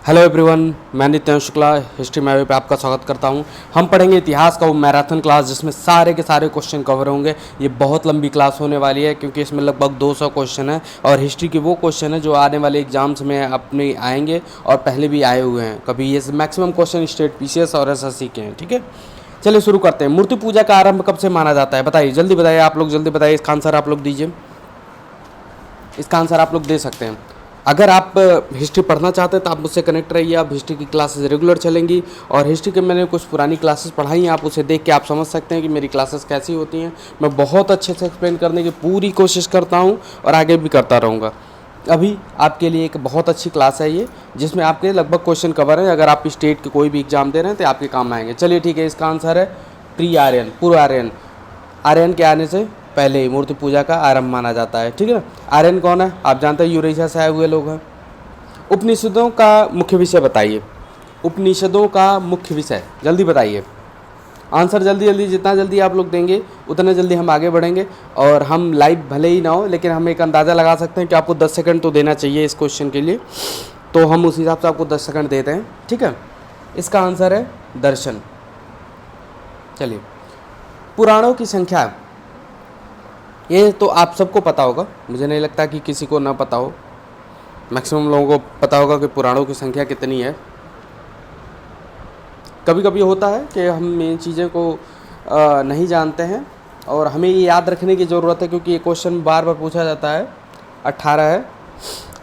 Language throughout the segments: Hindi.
हेलो एवरीवन, मैं नित्यान शुक्ला हिस्ट्री मैवे पे आपका स्वागत करता हूं। हम पढ़ेंगे इतिहास का वो मैराथन क्लास जिसमें सारे के सारे क्वेश्चन कवर होंगे। ये बहुत लंबी क्लास होने वाली है क्योंकि इसमें लगभग 200 क्वेश्चन है और हिस्ट्री की वो क्वेश्चन है जो आने वाले एग्जाम्स में अपने आएंगे और पहले भी आए हुए हैं। कभी ये मैक्सिमम क्वेश्चन स्टेट पीसीएस और एसएससी के हैं। ठीक है, चलिए शुरू करते हैं। मूर्ति पूजा का आरंभ कब से माना जाता है? बताइए, जल्दी बताइए आप लोग, जल्दी बताइए। इसका आंसर आप लोग दीजिए, इसका आंसर आप लोग दे सकते हैं। अगर आप हिस्ट्री पढ़ना चाहते हैं तो आप मुझसे कनेक्ट रहिए। आप हिस्ट्री की क्लासेस रेगुलर चलेंगी और हिस्ट्री के मैंने कुछ पुरानी क्लासेस पढ़ाई हैं, आप उसे देख के आप समझ सकते हैं कि मेरी क्लासेस कैसी होती हैं। मैं बहुत अच्छे से एक्सप्लेन करने की पूरी कोशिश करता हूं और आगे भी करता रहूँगा। अभी आपके लिए एक बहुत अच्छी क्लास है ये, जिसमें आपके लगभग क्वेश्चन कवर हैं। अगर आप स्टेट के कोई भी एग्जाम दे रहे हैं तो आपके काम आएंगे। चलिए ठीक है, इसका आंसर है प्री आर्यन, पूर्व आर्यन। आर्यन के आने से पहले ही मूर्ति पूजा का आरंभ माना जाता है। ठीक है ना। आर्यन कौन है? आप जानते हैं, यूरेशिया से आए हुए लोग हैं। उपनिषदों का मुख्य विषय बताइए। उपनिषदों का मुख्य विषय जल्दी बताइए। आंसर जल्दी जल्दी, जितना जल्दी आप लोग देंगे उतना जल्दी हम आगे बढ़ेंगे। और हम लाइव भले ही ना हो, लेकिन हम एक अंदाज़ा लगा सकते हैं कि आपको 10 सेकंड तो देना चाहिए इस क्वेश्चन के लिए, तो हम उस हिसाब से आपको 10 सेकंड देते हैं। ठीक है, इसका आंसर है दर्शन। चलिए, पुराणों की संख्या, ये तो आप सबको पता होगा, मुझे नहीं लगता कि किसी को ना पता हो। मैक्सिमम लोगों को पता होगा कि पुराणों की संख्या कितनी है। कभी कभी होता है कि हम इन चीज़ों को नहीं जानते हैं और हमें ये याद रखने की ज़रूरत है क्योंकि ये क्वेश्चन बार बार पूछा जाता है। 18 है,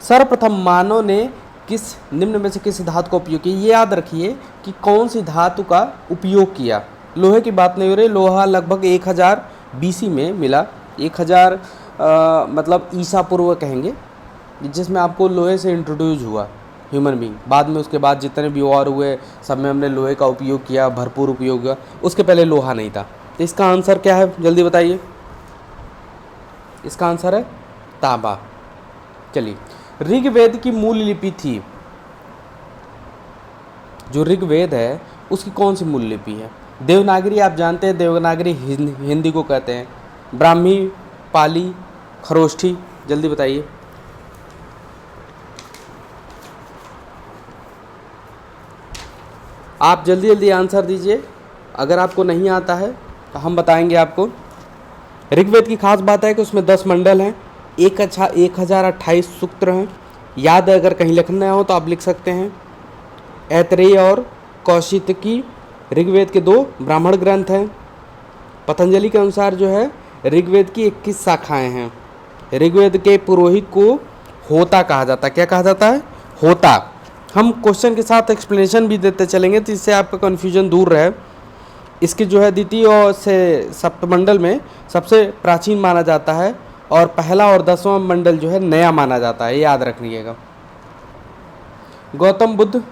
सर्वप्रथम मानव ने किस निम्न में से किस धातु का उपयोग किया? ये याद रखिए कि कौन सी धातु का उपयोग किया। लोहे की बात नहीं हो रही। लोहा लगभग 1000 BC में मिला। 1000 मतलब ईसा पूर्व कहेंगे, जिसमें आपको लोहे से इंट्रोड्यूस हुआ ह्यूमन बीइंग। बाद में उसके बाद जितने भी वॉर हुए सब में हमने लोहे का उपयोग किया, भरपूर उपयोग हुआ। उसके पहले लोहा नहीं था। तो इसका आंसर क्या है, जल्दी बताइए। इसका आंसर है तांबा। चलिए, ऋग्वेद की मूल लिपि थी, जो ऋग्वेद है उसकी कौन सी मूल लिपि है? देवनागरी, आप जानते हैं देवनागरी हिंदी को कहते हैं। ब्राह्मी, पाली, खरोष्ठी, जल्दी बताइए। आप जल्दी जल्दी आंसर दीजिए। अगर आपको नहीं आता है तो हम बताएंगे आपको। ऋग्वेद की खास बात है कि उसमें 10 मंडल हैं, 1028 सूत्र हैं। याद है, अगर कहीं लिखना हो तो आप लिख सकते हैं। ऐतरेय और कौशितकी ऋग्वेद के 2 ब्राह्मण ग्रंथ हैं। पतंजलि के अनुसार जो है ऋग्वेद की 21 शाखाएं हैं। ऋग्वेद के पुरोहित को होता कहा जाता है। क्या कहा जाता है? होता। हम क्वेश्चन के साथ एक्सप्लेनेशन भी देते चलेंगे तो इससे आपका कन्फ्यूजन दूर रहे। इसकी जो है द्वितीय और से सप्तमंडल में सबसे प्राचीन माना जाता है और पहला और 10वां मंडल जो है नया माना जाता है, ये याद रखिएगा। गौतम बुद्ध,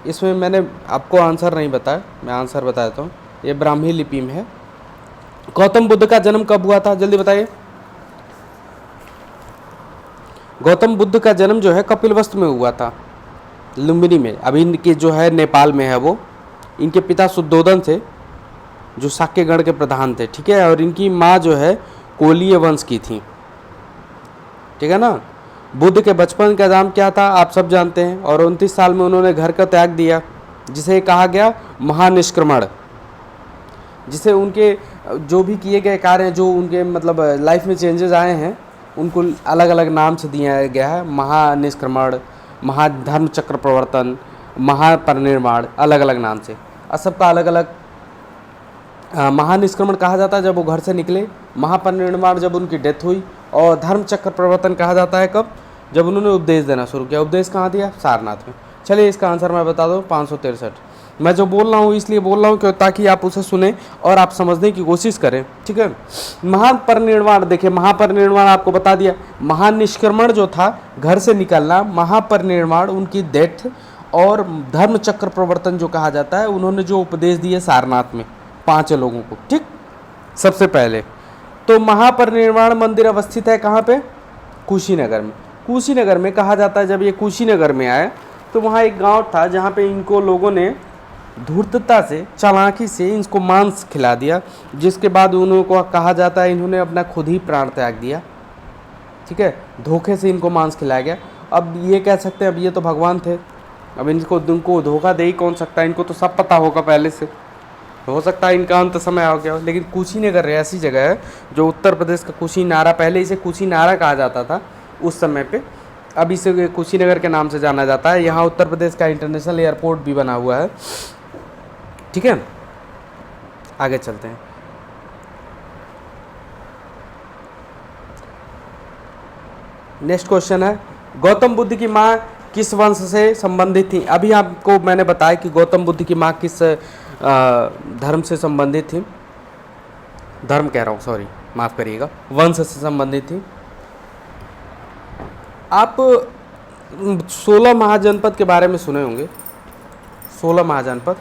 इसमें मैंने आपको आंसर नहीं बताया, मैं आंसर बता देता हूँ। ये ब्राह्मी लिपि में है। गौतम बुद्ध का जन्म कब हुआ था, जल्दी बताइए। गौतम बुद्ध का जन्म जो है कपिलवस्तु में हुआ था, लुम्बिनी में। अभी इनके जो है नेपाल में है वो। इनके पिता शुद्धोदन थे जो शाक्य गण के प्रधान थे। ठीक है, और इनकी माँ जो है कोलीय वंश की थी। ठीक है ना। बुद्ध के बचपन का नाम क्या था आप सब जानते हैं, और 29 साल में उन्होंने घर का त्याग दिया, जिसे कहा गया महानिष्क्रमण। जिसे उनके जो भी किए गए कार्य हैं, जो उनके मतलब लाइफ में चेंजेस आए हैं, उनको अलग अलग नाम से दिया गया है। महानिष्क्रमण, महाधर्म चक्र प्रवर्तन, महापरिनिर्वाण, अलग अलग नाम से। और सबका अलग अलग। महानिष्क्रमण कहा जाता है जब वो घर से निकले, महापरिनिर्वाण जब उनकी डेथ हुई, और धर्म चक्र प्रवर्तन कहा जाता है कब? जब उन्होंने उपदेश देना शुरू किया। उपदेश कहाँ दिया? सारनाथ में। चलिए, इसका आंसर मैं बता दूँ, 563। मैं जो बोल रहा हूँ इसलिए बोल रहा हूँ क्यों, ताकि आप उसे सुने और आप समझने की कोशिश करें। ठीक है। महापरिनिर्वाण, देखिए महापरिनिर्वाण आपको बता दिया। महानिष्क्रमण जो था घर से निकलना, महापरिनिर्वाण उनकी डेथ, और धर्म चक्र प्रवर्तन जो कहा जाता है, उन्होंने जो उपदेश दिए सारनाथ में 5 लोगों को। ठीक, सबसे पहले तो महापरिनिर्वाण मंदिर अवस्थित है कहाँ पे? कुशीनगर में। कुशीनगर में कहा जाता है जब ये कुशीनगर में आए तो वहाँ एक गांव था जहाँ पे इनको लोगों ने धूर्तता से, चालाकी से इनको मांस खिला दिया, जिसके बाद उनको कहा जाता है इन्होंने अपना खुद ही प्राण त्याग दिया। ठीक है, धोखे से इनको मांस खिलाया गया। अब ये कह सकते हैं अब ये तो भगवान थे, अब इनको धोखा दे ही कौन सकता है, इनको तो सब पता होगा पहले से। हो सकता है इनका अंत समय आ गया हो, लेकिन कुशीनगर ऐसी जगह है जो उत्तर प्रदेश का कुशीनारा, पहले इसे कुशीनारा कहा जाता था उस समय पे, अब इसे कुशीनगर के नाम से जाना जाता है। यहाँ उत्तर प्रदेश का इंटरनेशनल एयरपोर्ट भी बना हुआ है। ठीक है, आगे चलते हैं। नेक्स्ट क्वेश्चन है, गौतम बुद्ध की माँ किस वंश से संबंधित थी? अभी आपको मैंने बताया कि गौतम बुद्ध की माँ किस धर्म से संबंधित थी, धर्म कह रहा हूँ, सॉरी माफ़ करिएगा, वंश से संबंधित थी। आप 16 महाजनपद के बारे में सुने होंगे, 16 महाजनपद।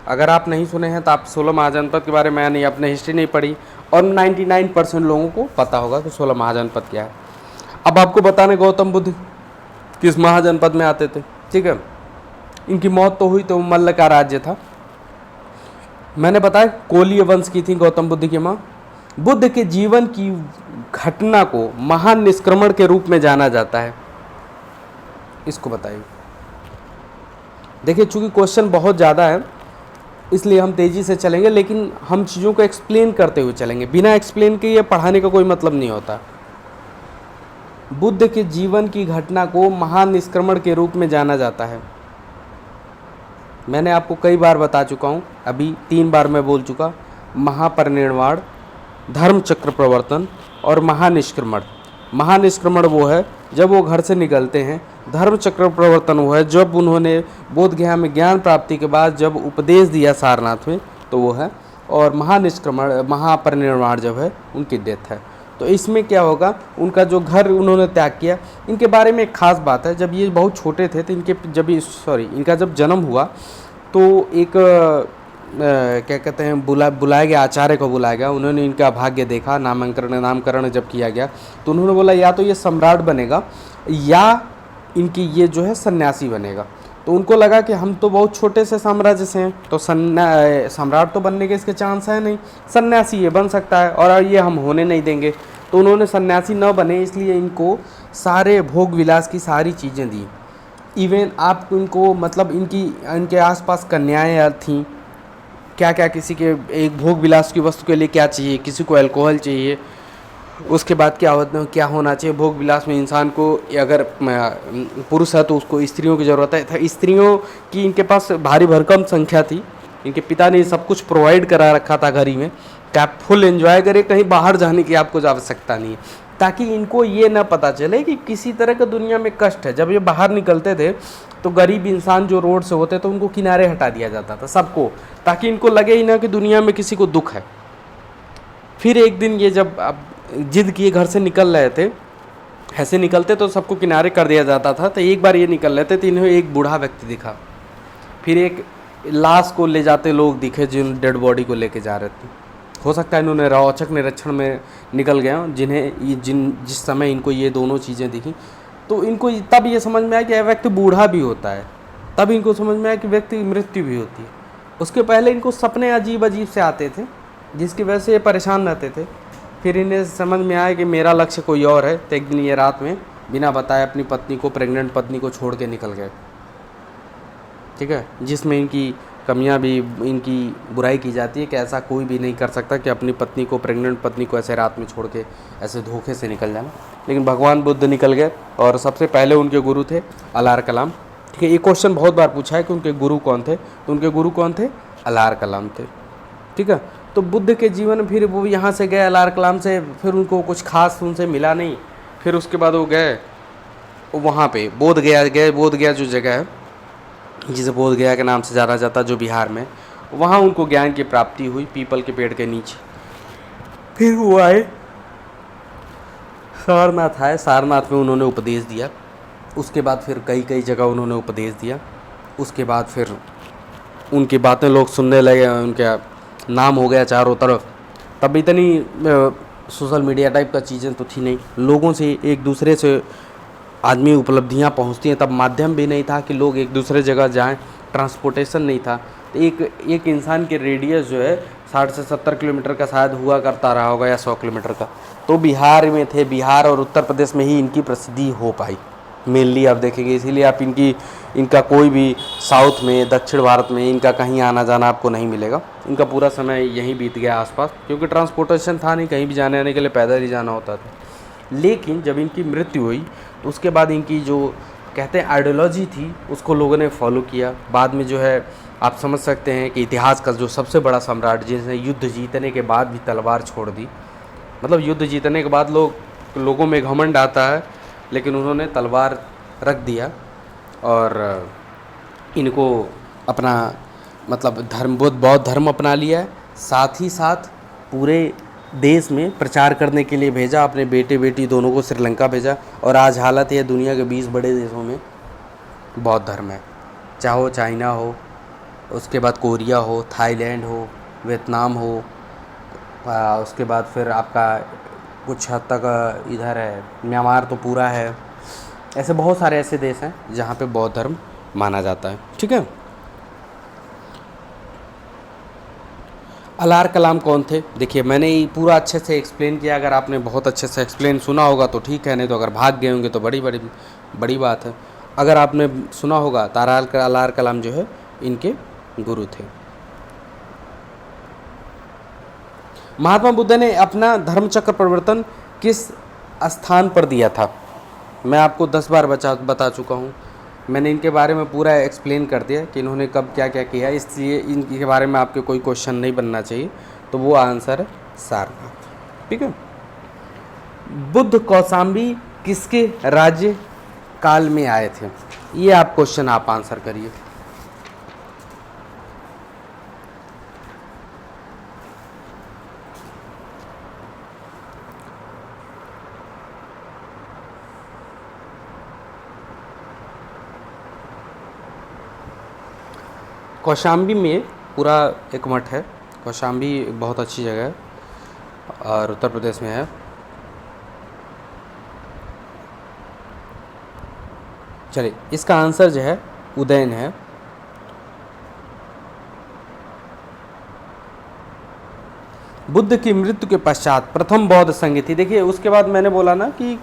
अगर आप नहीं सुने हैं तो आप 16 महाजनपद के बारे में, मैंने अपने हिस्ट्री नहीं पढ़ी, और 99% लोगों को पता होगा कि 16 महाजनपद क्या है। अब आपको बताने गौतम बुद्ध किस महाजनपद में आते थे। ठीक है, इनकी मौत तो हुई तो मल्ल का राज्य था। मैंने बताया कोलीय वंश की थी गौतम बुद्ध की माँ। बुद्ध के जीवन की घटना को महान निष्क्रमण के रूप में जाना जाता है, इसको बताइए। देखिए चूंकि क्वेश्चन बहुत ज़्यादा है इसलिए हम तेज़ी से चलेंगे, लेकिन हम चीज़ों को एक्सप्लेन करते हुए चलेंगे। बिना एक्सप्लेन के ये पढ़ाने का कोई मतलब नहीं होता। बुद्ध के जीवन की घटना को महान निष्क्रमण के रूप में जाना जाता है। मैंने आपको कई बार बता चुका हूँ, अभी 3 बार मैं बोल चुका। महापरिनिर्वाण, धर्म चक्र प्रवर्तन और महानिष्क्रमण। महानिष्क्रमण वो है जब वो घर से निकलते हैं, धर्म चक्र प्रवर्तन वो है जब उन्होंने बोध गया में ज्ञान प्राप्ति के बाद जब उपदेश दिया सारनाथ में, तो वो है, और महानिष्क्रमण महापरिनिर्वाण जब है उनकी डेथ है। तो इसमें क्या होगा, उनका जो घर उन्होंने त्याग किया। इनके बारे में एक ख़ास बात है, जब ये बहुत छोटे थे तो इनका जब जन्म हुआ तो एक क्या कहते हैं, बुलाया गया, आचार्य को बुलाया गया। उन्होंने इनका भाग्य देखा, नामकरण जब किया गया तो उन्होंने बोला या तो ये सम्राट बनेगा या इनकी ये जो है सन्यासी बनेगा। तो उनको लगा कि हम तो बहुत छोटे से साम्राज्य से हैं, तो सम्राट तो बनने के इसके चांस है नहीं, सन्यासी ये बन सकता है और ये हम होने नहीं देंगे। तो उन्होंने सन्यासी न बने, इसलिए इनको सारे भोग विलास की सारी चीज़ें दी। इवन आप इनको मतलब इनके आसपास कन्याएं थीं, क्या क्या किसी के एक भोग विलास की वस्तु के लिए क्या चाहिए, किसी को अल्कोहल चाहिए, उसके बाद क्या होना चाहिए भोग विलास में इंसान को, अगर पुरुष है तो उसको स्त्रियों की ज़रूरत है। स्त्रियों की इनके पास भारी भरकम संख्या थी, इनके पिता ने सब कुछ प्रोवाइड करा रखा था घर ही में कि आप फुल एंजॉय करें, कहीं बाहर जाने की आपको आवश्यकता नहीं है, ताकि इनको ये ना पता चले कि किसी तरह का दुनिया में कष्ट है। जब ये बाहर निकलते थे तो गरीब इंसान जो रोड से होते तो उनको किनारे हटा दिया जाता था सबको, ताकि इनको लगे ही ना कि दुनिया में किसी को दुख है। फिर एक दिन ये जब अब जिद किए घर से निकल रहे थे, ऐसे निकलते तो सबको किनारे कर दिया जाता था। तो एक बार ये निकल रहे थे तो इन्हें एक बूढ़ा व्यक्ति दिखा, फिर एक लाश को ले जाते लोग दिखे जिन डेड बॉडी को लेके जा रहे थे। हो सकता है इन्होंने औचक निरीक्षण में निकल गए हों, जिस समय इनको ये दोनों चीज़ें दिखी तो इनको तब ये समझ में आया कि यह व्यक्ति बूढ़ा भी होता है, तब इनको समझ में आया कि व्यक्ति की मृत्यु भी होती है। उसके पहले इनको सपने अजीब अजीब से आते थे जिसकी वजह से ये परेशान रहते थे। फिर इन्हें समझ में आया कि मेरा लक्ष्य कोई और है, तो एक दिन ये रात में बिना बताए अपनी पत्नी को, प्रेग्नेंट पत्नी को छोड़ के निकल गए। ठीक है, जिसमें इनकी कमियां भी, इनकी बुराई की जाती है कि ऐसा कोई भी नहीं कर सकता कि अपनी पत्नी को, प्रेग्नेंट पत्नी को ऐसे रात में छोड़ के ऐसे धोखे से निकल जाना। लेकिन भगवान बुद्ध निकल गए और सबसे पहले उनके गुरु थे अलार कलाम। ठीक है, ये क्वेश्चन बहुत बार पूछा है कि उनके गुरु कौन थे, तो उनके गुरु कौन थे? अलार कलाम थे। ठीक है, तो बुद्ध के जीवन, फिर वो यहाँ से गए अलार कलाम से, फिर उनको कुछ खास उनसे मिला नहीं। फिर उसके बाद वो गए वहाँ पे बोध गया गए, बोध गया जो जगह है जिसे बोध गया के नाम से जाना जाता, जो बिहार में, वहाँ उनको ज्ञान की प्राप्ति हुई पीपल के पेड़ के नीचे। फिर वो आए सारनाथ आए, सारनाथ में उन्होंने उपदेश दिया। उसके बाद फिर कई कई जगह उन्होंने उपदेश दिया। उसके बाद फिर उनकी बातें लोग सुनने लगे, उनका नाम हो गया चारों तरफ। तब इतनी सोशल मीडिया टाइप का चीज़ें तो थी नहीं, लोगों से एक दूसरे से आदमी उपलब्धियां पहुंचती हैं, तब माध्यम भी नहीं था कि लोग एक दूसरे जगह जाएं, ट्रांसपोर्टेशन नहीं था। तो एक इंसान के रेडियस जो है 60 से 70 किलोमीटर का शायद हुआ करता रहा होगा, या 100 किलोमीटर का। तो बिहार में थे, बिहार और उत्तर प्रदेश में ही इनकी प्रसिद्धि हो पाई मेनली, आप देखेंगे। इसीलिए आप इनकी इनका कोई भी साउथ में, दक्षिण भारत में इनका कहीं आना जाना आपको नहीं मिलेगा। इनका पूरा समय यहीं बीत गया आसपास, क्योंकि ट्रांसपोर्टेशन था नहीं, कहीं भी जाने आने के लिए पैदल ही जाना होता था। लेकिन जब इनकी मृत्यु हुई तो उसके बाद इनकी जो कहते हैं आइडियोलॉजी थी उसको लोगों ने फॉलो किया। बाद में जो है आप समझ सकते हैं कि इतिहास का जो सबसे बड़ा सम्राट जिसने युद्ध जीतने के बाद भी तलवार छोड़ दी, मतलब युद्ध जीतने के बाद लोगों में घमंड आता है, लेकिन उन्होंने तलवार रख दिया और इनको अपना मतलब बौद्ध धर्म अपना लिया है। साथ ही साथ पूरे देश में प्रचार करने के लिए भेजा, अपने बेटे बेटी दोनों को श्रीलंका भेजा। और आज हालत है दुनिया के 20 बड़े देशों में बौद्ध धर्म है, चाहे वो चाइना हो, उसके बाद कोरिया हो, थाईलैंड हो, वियतनाम हो, उसके बाद फिर आपका कुछ हद तक इधर है म्यांमार तो पूरा है। ऐसे बहुत सारे ऐसे देश हैं जहाँ पे बौद्ध धर्म माना जाता है। ठीक है, अलार कलाम कौन थे? देखिए मैंने ये पूरा अच्छे से एक्सप्लेन किया। अगर आपने बहुत अच्छे से एक्सप्लेन सुना होगा तो ठीक है, नहीं तो अगर भाग गए होंगे तो बड़ी बात है। अगर आपने सुना होगा तो अलार कलाम जो है इनके गुरु थे। महात्मा बुद्ध ने अपना धर्म चक्र परिवर्तन किस स्थान पर दिया था? मैं आपको 10 बार बता चुका हूँ। मैंने इनके बारे में पूरा एक्सप्लेन कर दिया कि इन्होंने कब क्या क्या किया, इसलिए इनके बारे में आपके कोई क्वेश्चन नहीं बनना चाहिए। तो वो आंसर है सारनाथ। ठीक है, बुद्ध कौशाम्बी किसके राज्य काल में आए थे? ये आप क्वेश्चन आप आंसर करिए। कौशाम्बी में पूरा एक मठ है। कौशाम्बी बहुत अच्छी जगह है और उत्तर प्रदेश में है। चलिए, इसका आंसर जो है उदयन है। बुद्ध की मृत्यु के पश्चात प्रथम बौद्ध संघ थी। देखिए उसके बाद मैंने बोला ना कि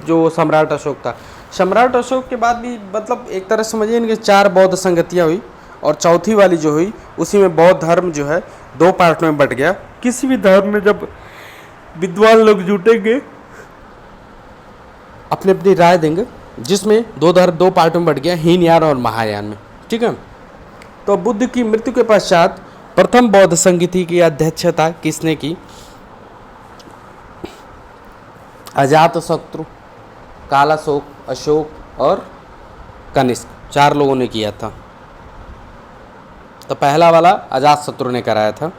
जो सम्राट अशोक था, सम्राट अशोक के बाद भी मतलब एक तरह से समझिए इनके 4 बौद्ध संगतियाँ हुई और चौथी वाली जो हुई उसी में बौद्ध धर्म जो है 2 पार्ट में बट गया। किसी भी धर्म में जब विद्वान लोग जुटेंगे अपनी अपनी राय देंगे, जिसमें 2 पार्ट में बट गया, हीनयान और महायान में। ठीक है, तो बुद्ध की मृत्यु के पश्चात प्रथम बौद्ध संगति की अध्यक्षता किसने की? अजातशत्रु, कालाशोक, अशोक और कनिष्क 4 लोगों ने किया था। तो पहला वाला अजातशत्रु ने कराया था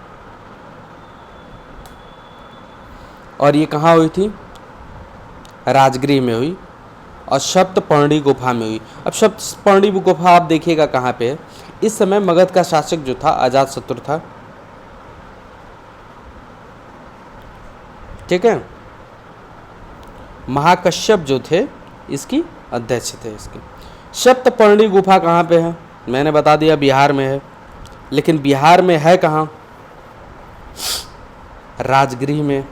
और ये कहाँ हुई थी? राजगृह में हुई और सप्तपर्णी गुफा में हुई। अब सप्तपर्णी गुफा आप देखिएगा कहाँ पे है। इस समय मगध का शासक जो था अजातशत्रु था। ठीक है, महाकश्यप जो थे इसकी अध्यक्ष थे। इसकी सप्तपर्णी गुफा कहाँ पे है? मैंने बता दिया बिहार में है, लेकिन बिहार में है कहाँ? राजगृह में।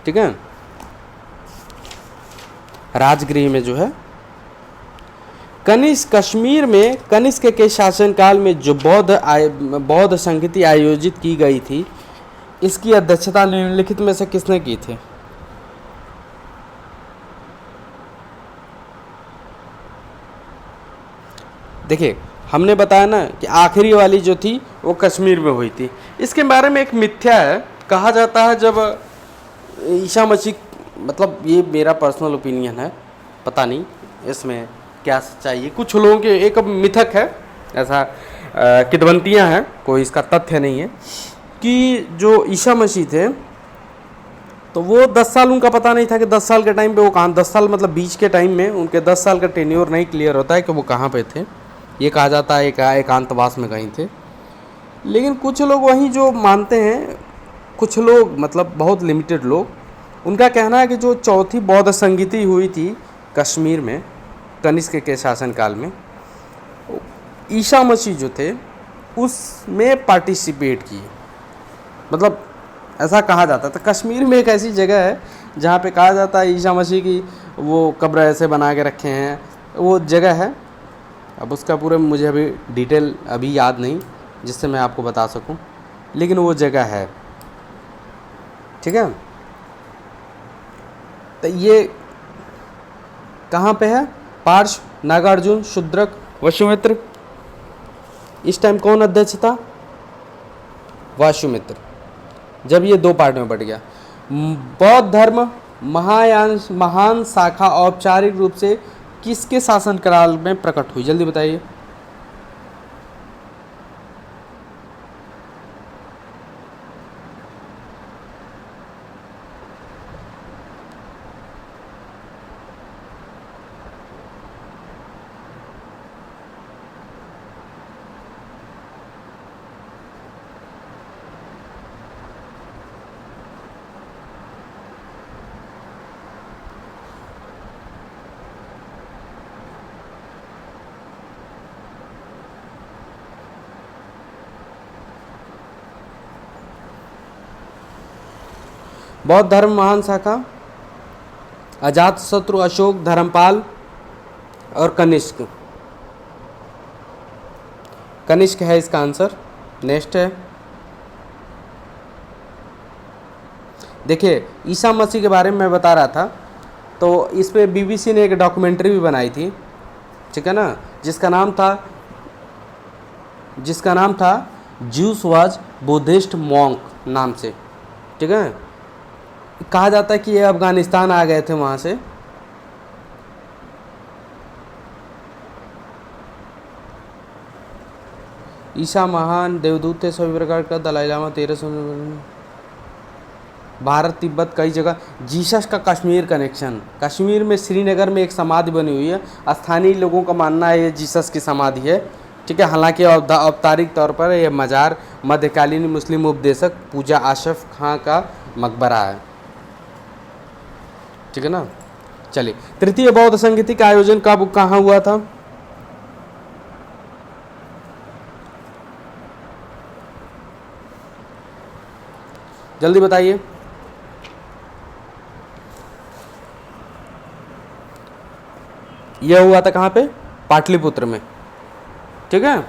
ठीक है, राजगृह में जो है। कनिष्क, कश्मीर में कनिष्क के शासनकाल में जो बौद्ध संगति आयोजित की गई थी, इसकी अध्यक्षता निम्नलिखित में से किसने की थी? देखिए हमने बताया ना कि आखिरी वाली जो थी वो कश्मीर में हुई थी। इसके बारे में एक मिथ्या है, कहा जाता है जब ईसा मसीह, मतलब ये मेरा पर्सनल ओपिनियन है, पता नहीं इसमें क्या सच्चाई है। कुछ लोगों के एक मिथक है, ऐसा किदवंतियाँ हैं, कोई इसका तथ्य नहीं है, कि जो ईसा मसीह थे तो वो 10 साल उनका पता नहीं था कि 10 साल के टाइम पे वो कहाँ, 10 साल मतलब बीच के टाइम में उनके 10 साल का टेन्योर नहीं क्लियर होता है कि वो कहाँ पे थे। ये कहा जाता है एकांतवास में कहीं थे। लेकिन कुछ लोग वहीं जो मानते हैं, कुछ लोग मतलब बहुत लिमिटेड लोग, उनका कहना है कि जो चौथी बौद्ध संगति हुई थी कश्मीर में कनिष्क के शासनकाल में, ईसा मसीह जो थे उसमें पार्टिसिपेट किए। मतलब ऐसा कहा जाता था। कश्मीर में एक ऐसी जगह है जहाँ पे कहा जाता है ईसा मसीह की वो कब्र ऐसे बना के रखे हैं, वो जगह है, अब उसका पूरा मुझे अभी डिटेल अभी याद नहीं जिससे मैं आपको बता सकूं, लेकिन वो जगह है, ठीक है। तो ये कहाँ पे है? पार्श, नागार्जुन, शूद्रक, वसुमित्र। इस टाइम कौन अध्यक्ष था? वसुमित्र। जब ये दो पार्ट में बट गया। बौद्ध धर्म महायान महान शाखा औपचारिक रूप से किसके शासनकाल में प्रकट हुई? जल्दी बताइए। बौद्ध धर्म महान शाखा अजातशत्रु, अशोक, धर्मपाल और कनिष्क। कनिष्क है इसका आंसर। नेक्स्ट है, देखिए ईसा मसीह के बारे में मैं बता रहा था, तो इस पे बीबीसी ने एक डॉक्यूमेंट्री भी बनाई थी, ठीक है ना, जिसका नाम था ज्यूस वाज बुद्धिस्ट मॉन्क नाम से, ठीक है। कहा जाता है कि ये अफगानिस्तान आ गए थे वहाँ से। ईसा महान देवदूत थे सभी प्रकार का। दलाई लामा 1300। भारत तिब्बत कई जगह। जीसस का कश्मीर कनेक्शन, कश्मीर में श्रीनगर में एक समाधि बनी हुई है, स्थानीय लोगों का मानना है ये जीसस की समाधि है, ठीक है। हालांकि औपचारिक तौर पर यह मज़ार मध्यकालीन मुस्लिम उपदेशक पूजा आशफ खां का मकबरा है, ठीक है ना। चलिए, तृतीय बौद्ध संगीति का आयोजन कब कहाँ हुआ था? जल्दी बताइए। यह हुआ था कहाँ पे? पाटलिपुत्र में, ठीक है।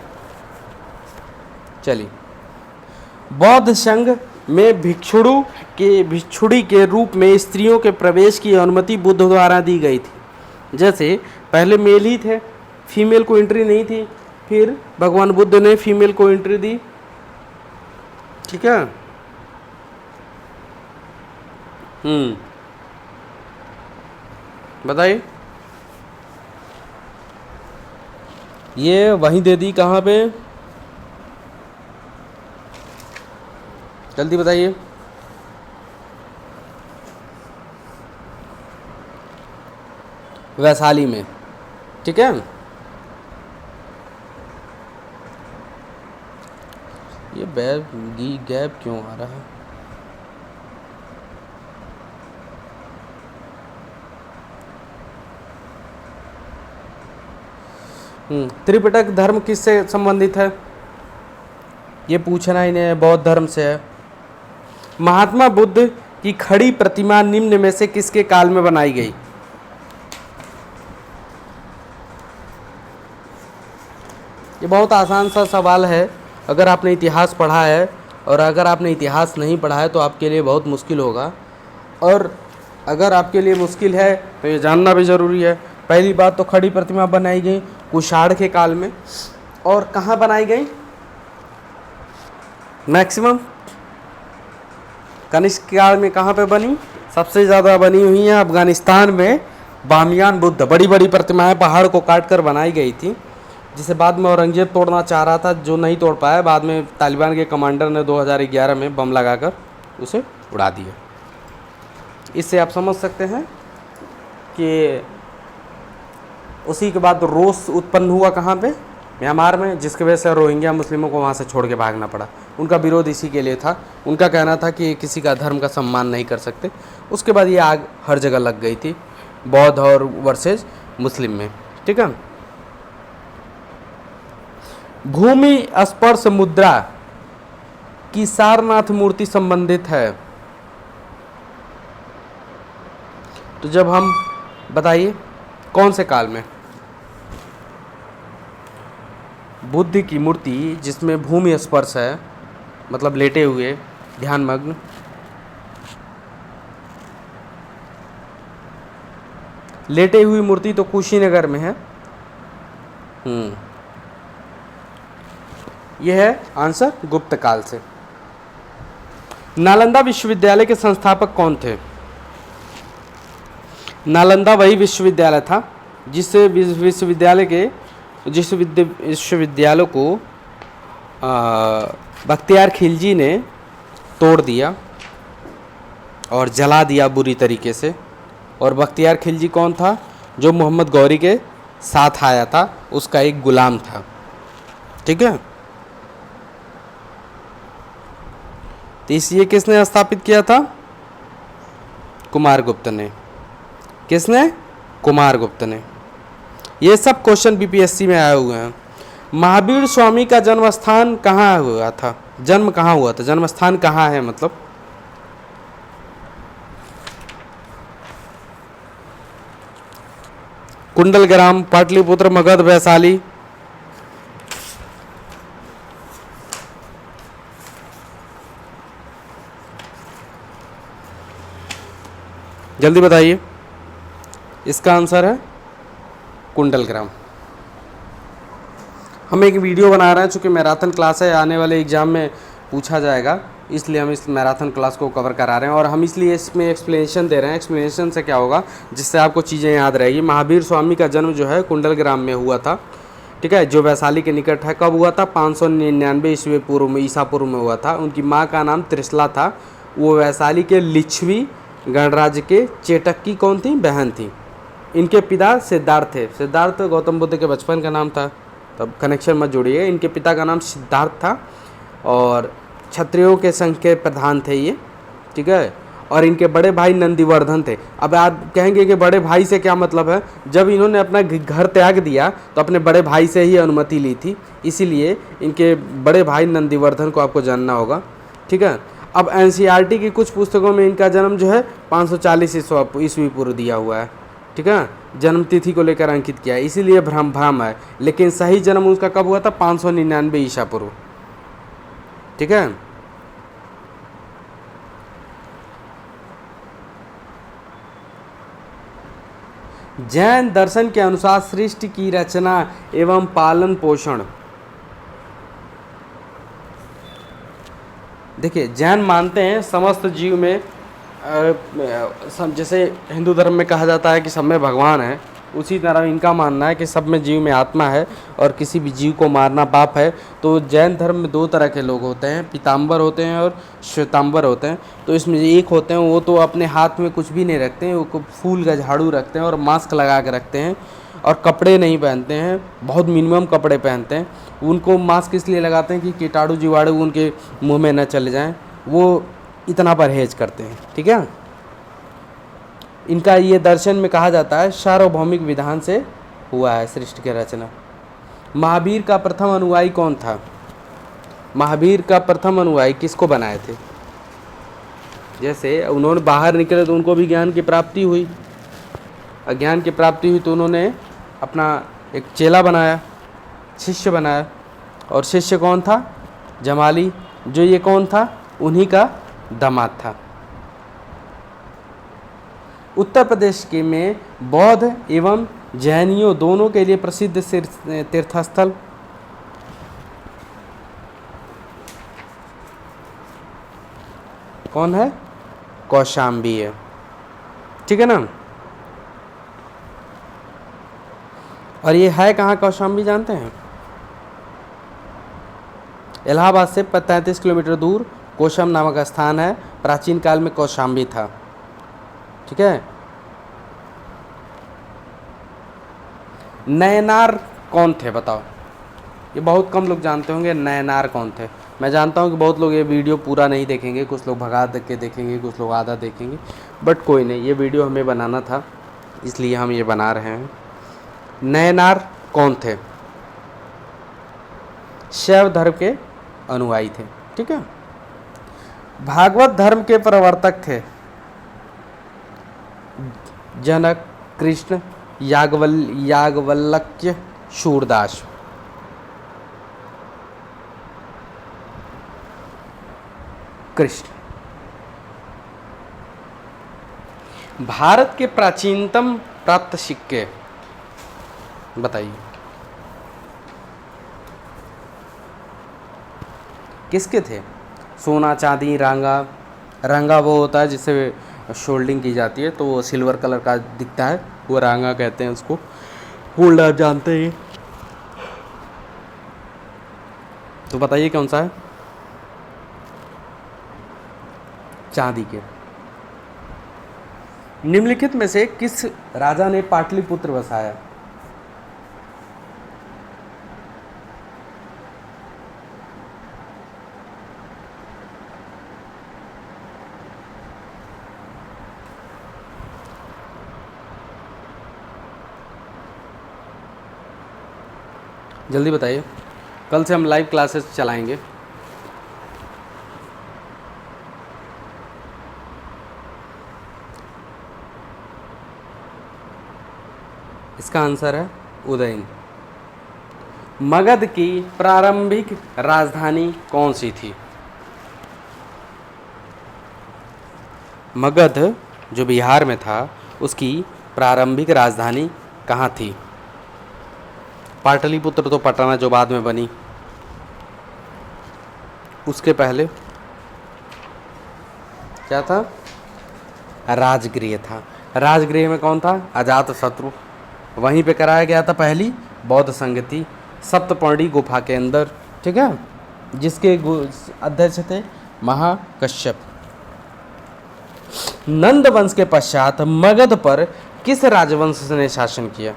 चलिए, बौद्ध संघ में भिक्षुड़ी के रूप में स्त्रियों के प्रवेश की अनुमति बुद्ध द्वारा दी गई थी। जैसे पहले मेल ही थे, फीमेल को एंट्री नहीं थी, फिर भगवान बुद्ध ने फीमेल को एंट्री दी, ठीक है। बताइए। ये वहीं दे दी, कहाँ पे? जल्दी बताइए। वैशाली में, ठीक है। ये गैप क्यों आ रहा है? त्रिपिटक धर्म किससे संबंधित है? ये पूछना ही नहीं है, बौद्ध धर्म से है। महात्मा बुद्ध की खड़ी प्रतिमा निम्न में से किसके काल में बनाई गई? ये बहुत आसान सा सवाल है। अगर आपने इतिहास पढ़ा है, और अगर आपने इतिहास नहीं पढ़ा है तो आपके लिए बहुत मुश्किल होगा, और अगर आपके लिए मुश्किल है तो ये जानना भी ज़रूरी है। पहली बात तो खड़ी प्रतिमा बनाई गई कुषाण के काल में, और कहाँ बनाई गई? मैक्सिमम कनिष्क काल में। कहाँ पे बनी? सबसे ज़्यादा बनी हुई है अफगानिस्तान में। बामियान बुद्ध, बड़ी बड़ी प्रतिमाएं पहाड़ को काट कर बनाई गई थी, जिसे बाद में औरंगजेब तोड़ना चाह रहा था, जो नहीं तोड़ पाया। बाद में तालिबान के कमांडर ने 2011 में बम लगाकर उसे उड़ा दिया। इससे आप समझ सकते हैं कि उसी के बाद रोष उत्पन्न हुआ कहाँ पे? म्यांमार में, जिसकी वजह से रोहिंग्या मुस्लिमों को वहाँ से छोड़ के भागना पड़ा। उनका विरोध इसी के लिए था। उनका कहना था कि किसी का धर्म का सम्मान नहीं कर सकते। उसके बाद ये आग हर जगह लग गई थी, बौद्ध और वर्सेस मुस्लिम में, ठीक है। भूमि स्पर्श मुद्रा की सारनाथ मूर्ति संबंधित है। तो जब हम बताइए कौन से काल में? बुद्ध की मूर्ति जिसमें भूमि स्पर्श है, मतलब लेटे हुए ध्यानमग्न, लेटे हुई मूर्ति तो कुशीनगर में है। यह है आंसर गुप्त काल से। नालंदा विश्वविद्यालय के संस्थापक कौन थे? नालंदा वही विश्वविद्यालय था जिस विश्वविद्यालय को बख्तियार खिलजी ने तोड़ दिया और जला दिया बुरी तरीके से। और बख्तियार खिलजी कौन था? जो मोहम्मद गौरी के साथ आया था, उसका एक गुलाम था। ठीक है, तो इसलिए किसने स्थापित किया था? कुमारगुप्त ने। किसने? कुमारगुप्त ने। ये सब क्वेश्चन बीपीएससी में आए हुए हैं। महावीर स्वामी का जन्म स्थान कहाँ हुआ था? जन्म कहाँ हुआ था? जन्म स्थान कहाँ है मतलब? कुंडलग्राम, पाटलिपुत्र, मगध, वैशाली। जल्दी बताइए। इसका आंसर है कुंडलग्राम। हम एक वीडियो बना रहे हैं, चूँकि मैराथन क्लास है, आने वाले एग्जाम में पूछा जाएगा, इसलिए हम इस मैराथन क्लास को कवर करा रहे हैं। और हम इसलिए इसमें एक्सप्लेनेशन दे रहे हैं। एक्सप्लेनेशन से क्या होगा, जिससे आपको चीज़ें याद रहेगी। महावीर स्वामी का जन्म जो है कुंडलग्राम में हुआ था। ठीक है, जो वैशाली के निकट है। कब हुआ था? 599 ईस्वी पूर्व में, ईसा पूर्व में हुआ था। उनकी माँ का नाम त्रिशला था। वो वैशाली के लिच्छवी गणराज्य के चेटक की कौन थी? बहन थी। इनके पिता सिद्धार्थ थे। सिद्धार्थ गौतम बुद्ध के बचपन का नाम था, तब कनेक्शन मत जोड़िए। इनके पिता का नाम सिद्धार्थ था और क्षत्रियों के संघ के प्रधान थे ये। ठीक है, और इनके बड़े भाई नंदीवर्धन थे। अब आप कहेंगे कि बड़े भाई से क्या मतलब है? जब इन्होंने अपना घर त्याग दिया तो अपने बड़े भाई से ही अनुमति ली थी, इसीलिए इनके बड़े भाई नंदीवर्धन को आपको जानना होगा। ठीक है, अब एनसीईआरटी की कुछ पुस्तकों में इनका जन्म जो है 540 ईस्वी पूर्व दिया हुआ है। ठीक है, जन्म तिथि को लेकर अंकित किया है, इसीलिए भ्रम है। लेकिन सही जन्म उसका कब हुआ था? 599 ईसा पूर्व। ठीक है, जैन दर्शन के अनुसार सृष्टि की रचना एवं पालन पोषण। देखिए, जैन मानते हैं समस्त जीव में, जैसे हिंदू धर्म में कहा जाता है कि सब में भगवान है, उसी तरह इनका मानना है कि सब में जीव में आत्मा है और किसी भी जीव को मारना पाप है। तो जैन धर्म में दो तरह के लोग होते हैं, पीताम्बर होते हैं और श्वेताम्बर होते हैं। तो इसमें एक होते हैं वो तो अपने हाथ में कुछ भी नहीं रखते हैं, वो फूल का झाड़ू रखते हैं और मास्क लगा के रखते हैं और कपड़े नहीं पहनते हैं, बहुत मिनिमम कपड़े पहनते हैं। उनको मास्क इसलिए लगाते हैं कि कीटाणु जीवाणु उनके मुँह में न चले जाएँ, वो इतना परहेज करते हैं। ठीक है, इनका ये दर्शन में कहा जाता है सार्वभौमिक विधान से हुआ है सृष्टि की रचना। महावीर का प्रथम अनुयायी कौन था? महावीर का प्रथम अनुयायी किसको बनाए थे? जैसे उन्होंने बाहर निकले तो उनको भी ज्ञान की प्राप्ति हुई, अज्ञान की प्राप्ति हुई तो उन्होंने अपना एक चेला बनाया, शिष्य बनाया। और शिष्य कौन था? जमाली। जो ये कौन था? उन्हीं का दामाद था। उत्तर प्रदेश के में बौद्ध एवं जैनियों दोनों के लिए प्रसिद्ध तीर्थस्थल। कौन है? कौशाम्बी है। ठीक है ना। और ये है कहाँ कौशाम्बी जानते हैं? इलाहाबाद से 35 किलोमीटर दूर कोशम नामक स्थान है। प्राचीन काल में कौशाम्बी था। ठीक है। नयनार कौन थे बताओ? ये बहुत कम लोग जानते होंगे नयनार कौन थे। मैं जानता हूँ कि बहुत लोग ये वीडियो पूरा नहीं देखेंगे, कुछ लोग भगा के देखेंगे, कुछ लोग आधा देखेंगे, बट कोई नहीं, ये वीडियो हमें बनाना था इसलिए हम ये बना रहे हैं। नयनार कौन थे? शैव धर्म के अनुयायी थे। ठीक है। भागवत धर्म के प्रवर्तक थे जनक, कृष्ण, याज्ञवल्क्य, सूरदास। कृष्ण। भारत के प्राचीनतम प्राप्त सिक्के बताइए किसके थे? सोना, चांदी, रांगा। रांगा वो होता है जिससे शोल्डिंग की जाती है, तो वो सिल्वर कलर का दिखता है, वो रांगा कहते हैं उसको। गोल्ड आप जानते ही, तो बताइए कौन सा है? चांदी के। निम्नलिखित में से किस राजा ने पाटलिपुत्र बसाया? जल्दी बताइए, कल से हम लाइव क्लासेस चलाएंगे। इसका आंसर है उदयन। मगध की प्रारंभिक राजधानी कौन सी थी? मगध जो बिहार में था, उसकी प्रारंभिक राजधानी कहाँ थी? पाटलिपुत्र तो पटना जो बाद में बनी, उसके पहले क्या था? राजगृह था। राजगृह में कौन था? अजातशत्रु। वहीं पे कराया गया था पहली बौद्ध संगति सप्तपर्णी गुफा के अंदर, ठीक है, जिसके अध्यक्ष थे महाकश्यप। नंद वंश के पश्चात मगध पर किस राजवंश ने शासन किया?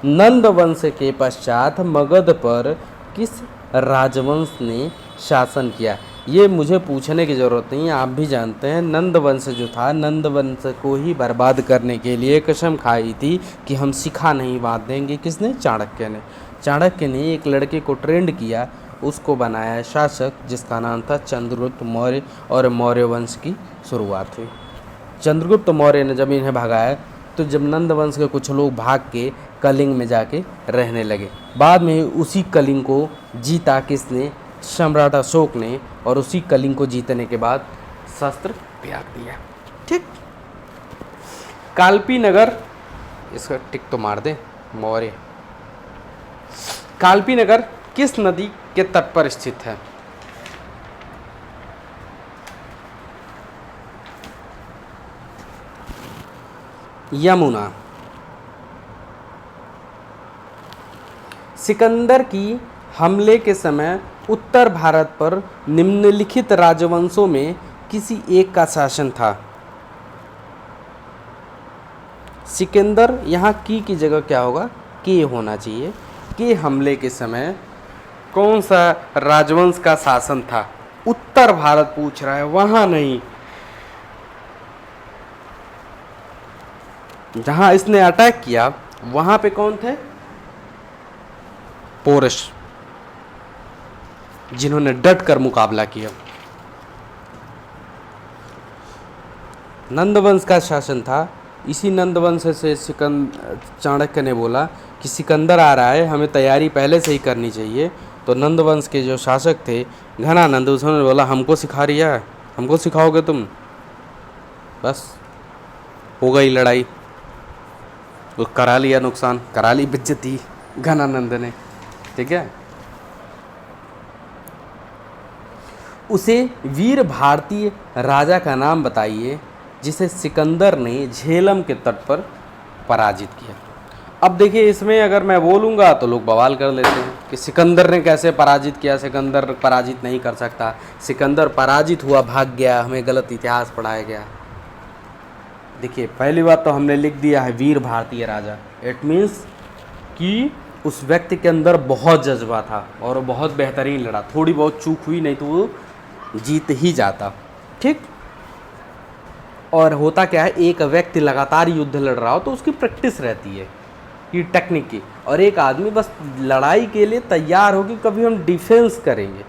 नंद वंश के पश्चात मगध पर किस राजवंश ने शासन किया? ये मुझे पूछने की ज़रूरत नहीं है, आप भी जानते हैं। नंद वंश जो था, नंद वंश को ही बर्बाद करने के लिए कसम खाई थी कि हम शिखा नहीं बांध देंगे। किसने? चाणक्य ने। चाणक्य ने एक लड़के को ट्रेंड किया, उसको बनाया शासक, जिसका नाम था चंद्रगुप्त मौर्य, और मौर्य वंश की शुरुआत हुई। चंद्रगुप्त मौर्य ने जब इन्हें भगाया, तो जब नंद वंश के कुछ लोग भाग के कलिंग में जाके रहने लगे, बाद में उसी कलिंग को जीता किसने? सम्राट अशोक ने। और उसी कलिंग को जीतने के बाद शस्त्र त्याग दिया, ठीक। कालपी नगर, इसका टिक तो मार दे मौर्य। कालपी नगर किस नदी के तट पर स्थित है? यमुना। सिकंदर की हमले के समय उत्तर भारत पर निम्नलिखित राजवंशों में किसी एक का शासन था? सिकंदर, यहाँ की जगह क्या होगा? के होना चाहिए। के हमले के समय कौन सा राजवंश का शासन था? उत्तर भारत पूछ रहा है, वहां नहीं। जहां इसने अटैक किया वहां पे कौन थे? पोरस, जिन्होंने डट कर मुकाबला किया। नंदवंश का शासन था। इसी नंदवंश से चाणक्य ने बोला कि सिकंदर आ रहा है, हमें तैयारी पहले से ही करनी चाहिए। तो नंदवंश के जो शासक थे घनानंद, उसने बोला हमको सिखा रिया है, हमको सिखाओगे तुम? बस हो गई लड़ाई, वो करा लिया नुकसान, करा ली बेइज्जती घनानंद ने, ठीक है। उसे वीर भारतीय राजा का नाम बताइए जिसे सिकंदर ने झेलम के तट पर पराजित किया। अब देखिए, इसमें अगर मैं बोलूँगा तो लोग बवाल कर लेते हैं कि सिकंदर ने कैसे पराजित किया। सिकंदर पराजित नहीं कर सकता, सिकंदर पराजित हुआ, भाग गया, हमें गलत इतिहास पढ़ाया गया। देखिए, पहली बात तो हमने लिख दिया है वीर भारतीय राजा, इट मीन्स कि उस व्यक्ति के अंदर बहुत जज्बा था और बहुत बेहतरीन लड़ा। थोड़ी बहुत चूक हुई, नहीं तो वो जीत ही जाता, ठीक। और होता क्या है, एक व्यक्ति लगातार युद्ध लड़ रहा हो तो उसकी प्रैक्टिस रहती है कि टेक्निक की, और एक आदमी बस लड़ाई के लिए तैयार हो कि कभी हम डिफेंस करेंगे,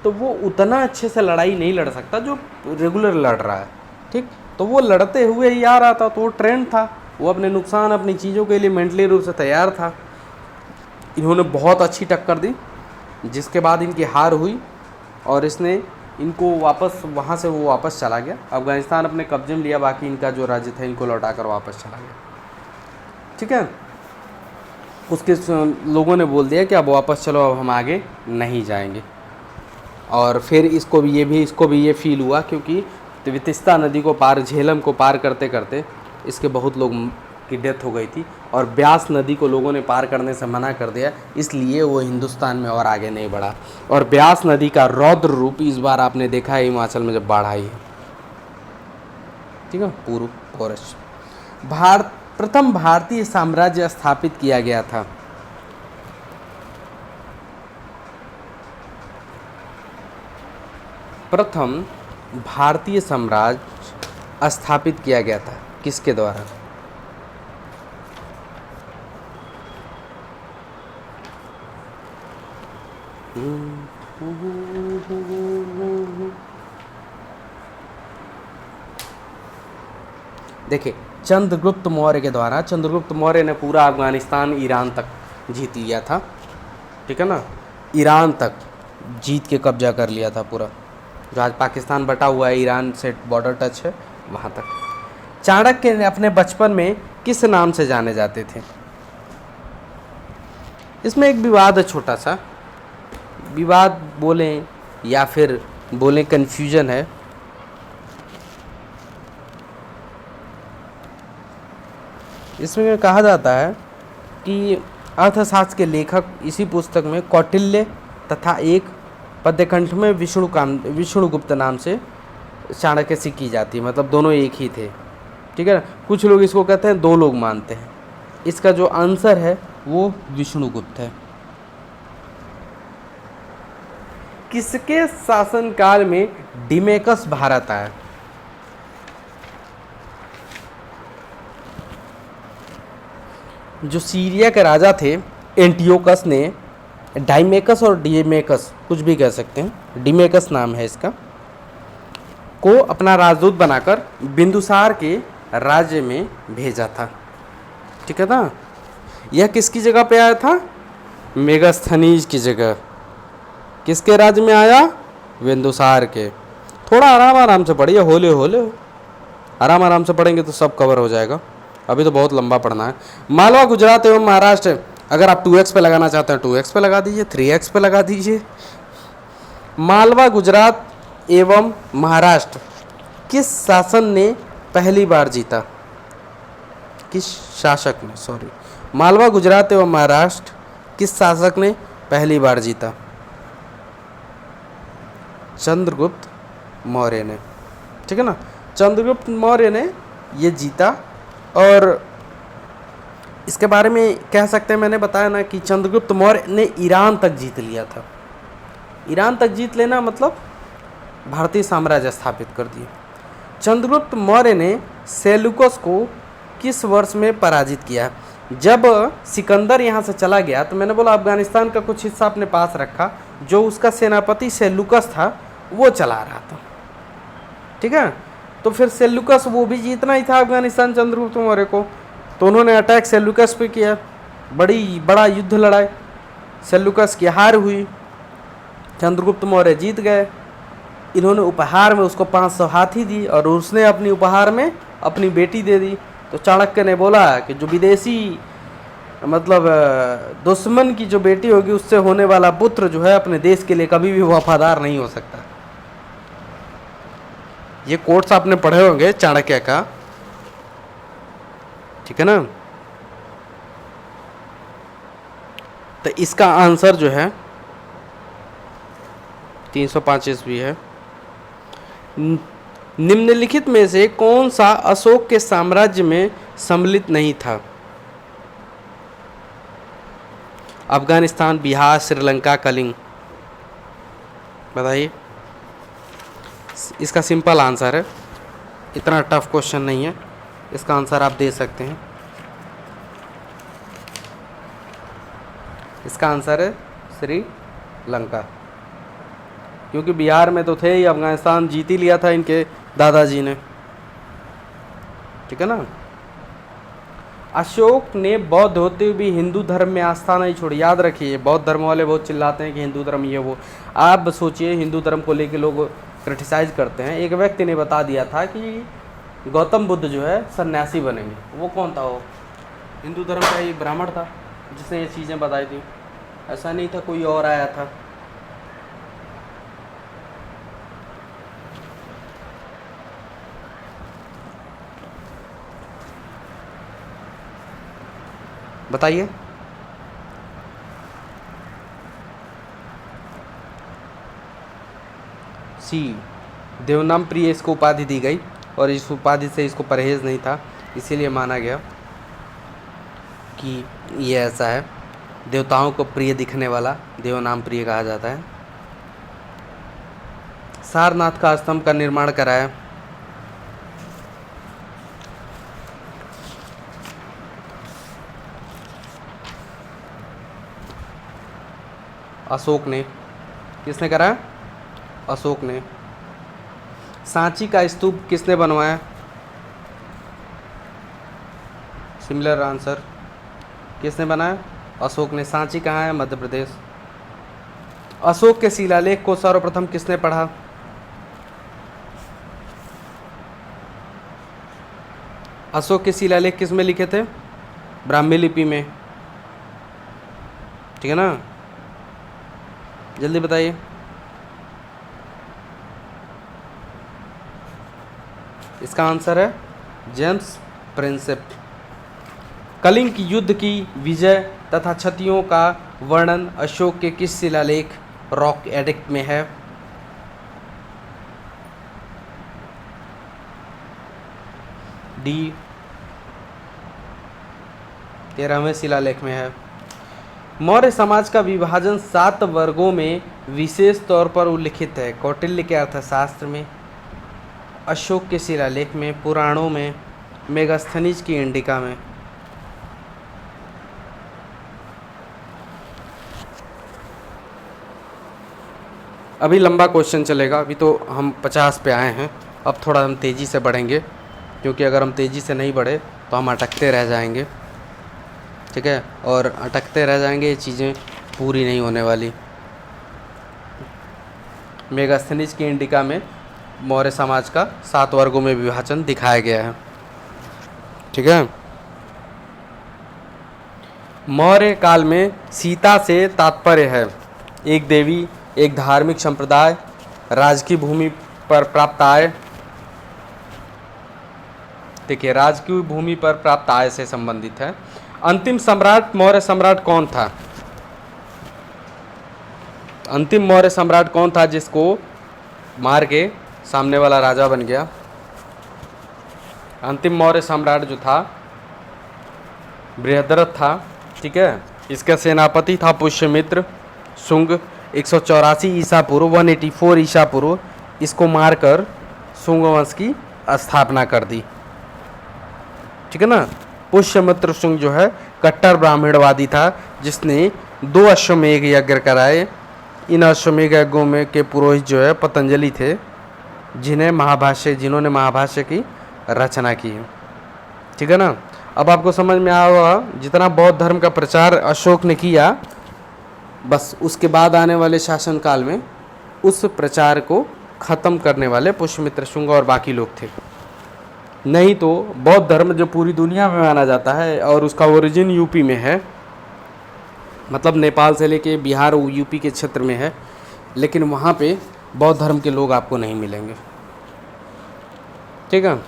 तो वो उतना अच्छे से लड़ाई नहीं लड़ सकता जो रेगुलर लड़ रहा है, ठीक। तो वो लड़ते हुए ही आ रहा था, तो वो ट्रेंड था, वो अपने नुकसान, अपनी चीज़ों के लिए मेंटली रूप से तैयार था। इन्होंने बहुत अच्छी टक्कर दी, जिसके बाद इनकी हार हुई और इसने इनको वापस वहाँ से वो वापस चला गया, अफ़गानिस्तान अपने कब्जे में लिया, बाकी इनका जो राज्य था इनको लौटाकर वापस चला गया। ठीक है, उसके लोगों ने बोल दिया कि अब वापस चलो, अब हम आगे नहीं जाएंगे। और फिर इसको भी ये फील हुआ, क्योंकि तिस्ता नदी को पार, झेलम को पार करते करते इसके बहुत लोग की डेथ हो गई थी, और ब्यास नदी को लोगों ने पार करने से मना कर दिया, इसलिए वो हिंदुस्तान में और आगे नहीं बढ़ा। और ब्यास नदी का रौद्र रूप इस बार आपने देखा है हिमाचल में जब बाढ़ आई है। ठीक है, पूर्व पौरुष प्रथम भारतीय साम्राज्य स्थापित किया गया था। प्रथम भारतीय साम्राज्य स्थापित किया गया था किसके द्वारा? देखिए, चंद्रगुप्त मौर्य के द्वारा। चंद्रगुप्त मौर्य ने पूरा अफगानिस्तान, ईरान तक जीत लिया था। ठीक है ना, ईरान तक जीत के कब्जा कर लिया था पूरा, जो आज पाकिस्तान बटा हुआ है, ईरान से बॉर्डर टच है वहाँ तक। चाणक्य ने अपने बचपन में किस नाम से जाने जाते थे? इसमें एक विवाद है, छोटा सा विवाद बोलें या फिर बोलें कन्फ्यूजन है। इसमें कहा जाता है कि अर्थशास्त्र के लेखक इसी पुस्तक में कौटिल्य तथा एक पद्यकंठ में विष्णुगुप्त नाम से चाणक्य से की जाती है, मतलब दोनों एक ही थे। ठीक है ना, कुछ लोग इसको कहते हैं, दो लोग मानते हैं। इसका जो आंसर है वो विष्णुगुप्त है। किसके शासनकाल में डिमेकस भारत आया? जो सीरिया के राजा थे एंटियोकस ने डाइमेकस और डिमेकस, कुछ भी कह सकते हैं, डिमेकस नाम है इसका, को अपना राजदूत बनाकर बिंदुसार के राज्य में भेजा था। ठीक है ना, यह किसकी जगह पे आया था? मेगास्थनीज की जगह। किसके राज्य में आया? बिंदुसार के। थोड़ा आराम आराम से पढ़िए, होले होले, आराम आराम से पढ़ेंगे तो सब कवर हो जाएगा, अभी तो बहुत लंबा पढ़ना है। मालवा, गुजरात एवं महाराष्ट्र, अगर आप 2x पे लगाना चाहते हैं 2x पे लगा दीजिए, 3x पे लगा दीजिए। मालवा, गुजरात एवं महाराष्ट्र किस शासन ने पहली बार जीता? किस शासक ने, सॉरी, मालवा, गुजरात एवं महाराष्ट्र किस शासक ने पहली बार जीता? चंद्रगुप्त मौर्य ने। ठीक है ना, चंद्रगुप्त मौर्य ने ये जीता। और इसके बारे में कह सकते हैं, मैंने बताया ना कि चंद्रगुप्त मौर्य ने ईरान तक जीत लिया था। ईरान तक जीत लेना मतलब भारतीय साम्राज्य स्थापित कर दिया। चंद्रगुप्त मौर्य ने सेल्यूकस को किस वर्ष में पराजित किया? जब सिकंदर यहाँ से चला गया तो मैंने बोला अफगानिस्तान का कुछ हिस्सा अपने पास रखा, जो उसका सेनापति सेल्यूकस था वो चला रहा था। ठीक है, तो फिर सेल्यूकस वो भी जीतना ही था अफगानिस्तान चंद्रगुप्त मौर्य को, तो उन्होंने अटैक सेल्यूकस पे किया, बड़ा युद्ध लड़ाए, सेल्यूकस की हार हुई, चंद्रगुप्त मौर्य जीत गए। इन्होंने उपहार में उसको 500 हाथी दी और उसने अपनी उपहार में अपनी बेटी दे दी। तो चाणक्य ने बोला कि जो विदेशी, मतलब दुश्मन की जो बेटी होगी उससे होने वाला पुत्र जो है अपने देश के लिए कभी भी वफादार नहीं हो सकता। ये कोट्स आपने पढ़े होंगे चाणक्य का। ठीक है ना, तो इसका आंसर जो है 305 ईस्वी है। निम्नलिखित में से कौन सा अशोक के साम्राज्य में सम्मिलित नहीं था? अफगानिस्तान, बिहार, श्रीलंका, कलिंग, बताइए। इसका सिंपल आंसर है, इतना टफ क्वेश्चन नहीं है, इसका आंसर आप दे सकते हैं। इसका आंसर है श्रीलंका, क्योंकि बिहार में तो थे ही, अफगानिस्तान जीत ही लिया था इनके दादाजी ने। ठीक है ना, अशोक ने बौद्ध होते हुए भी हिंदू धर्म में आस्था नहीं छोड़ी। याद रखिए, बौद्ध धर्म वाले बहुत चिल्लाते हैं कि हिंदू धर्म ये वो। आप सोचिए, हिंदू धर्म को लेके लोग क्रिटिसाइज करते हैं। एक व्यक्ति ने बता दिया था कि गौतम बुद्ध जो है सन्यासी बनेंगे। वो कौन था? वो हिंदू धर्म का ही ब्राह्मण था जिसने ये चीज़ें बताई थी। ऐसा नहीं था कोई और आया था। बताइए। सी, देवनाम प्रिय इसको उपाधि दी गई और इस उपाधि से इसको परहेज नहीं था, इसीलिए माना गया कि ये ऐसा है। देवताओं को प्रिय दिखने वाला देवनाम प्रिय कहा जाता है। सारनाथ का स्तंभ का निर्माण कराया। अशोक ने। किसने कराया? अशोक ने। सांची का स्तूप किसने बनवाया? Similar answer. किसने बनाया? अशोक ने। सांची कहाँ है? मध्य प्रदेश। अशोक के शिलालेख को सर्वप्रथम किसने पढ़ा? अशोक के शिलालेख किस में लिखे थे? ब्राह्मी लिपि में। ठीक है ना? जल्दी बताइए। इसका आंसर है जेम्स प्रिंसेप। कलिंग की युद्ध की विजय तथा क्षतियों का वर्णन अशोक के किस शिलालेख रॉक एडिक्ट में है? डी, 13वें शिलालेख में है। मौर्य समाज का विभाजन 7 वर्गों में विशेष तौर पर उल्लिखित है। कौटिल्य के अर्थशास्त्र में, अशोक के शिलालेख में, पुराणों में, मेगास्थनीज की इंडिका में। अभी लंबा क्वेश्चन चलेगा। अभी तो हम 50 पे आए हैं। अब थोड़ा हम तेज़ी से बढ़ेंगे, क्योंकि अगर हम तेज़ी से नहीं बढ़े तो हम अटकते रह जाएंगे। ठीक है? और अटकते रह जाएंगे, ये चीज़ें पूरी नहीं होने वाली। मेगास्थनीज की इंडिका में मौर्य समाज का 7 वर्गों में विभाजन दिखाया गया है। ठीक है? मौर्य काल में सीता से तात्पर्य है एक देवी, एक धार्मिक संप्रदाय, राजकीय भूमि पर प्राप्त आय। देखिए, राजकीय भूमि पर प्राप्त आय से संबंधित है। अंतिम सम्राट मौर्य सम्राट कौन था? अंतिम मौर्य सम्राट कौन था जिसको मार के सामने वाला राजा बन गया? अंतिम मौर्य सम्राट जो था बृहद्रथ था। ठीक है? इसका सेनापति था पुष्यमित्र शुंग। 184 ईसा पूर्व, 184 ईसा पूर्व इसको मारकर शुंग वंश की स्थापना कर दी। ठीक है ना? पुष्यमित्र शुंग जो है कट्टर ब्राह्मणवादी था, जिसने 2 अश्वमेध यज्ञ कराए। इन अश्वमेध यज्ञों में के पुरोहित जो है पतंजलि थे, जिन्होंने महाभाष्य की रचना की। ठीक है ना? अब आपको समझ में आया होगा, जितना बौद्ध धर्म का प्रचार अशोक ने किया, बस उसके बाद आने वाले शासन काल में उस प्रचार को ख़त्म करने वाले पुष्यमित्र शुंग और बाकी लोग थे। नहीं तो बौद्ध धर्म जो पूरी दुनिया में माना जाता है और उसका ओरिजिन यूपी में है, मतलब नेपाल से लेके बिहार यूपी के क्षेत्र में है, लेकिन वहाँ पे बौद्ध धर्म के लोग आपको नहीं मिलेंगे। ठीक है?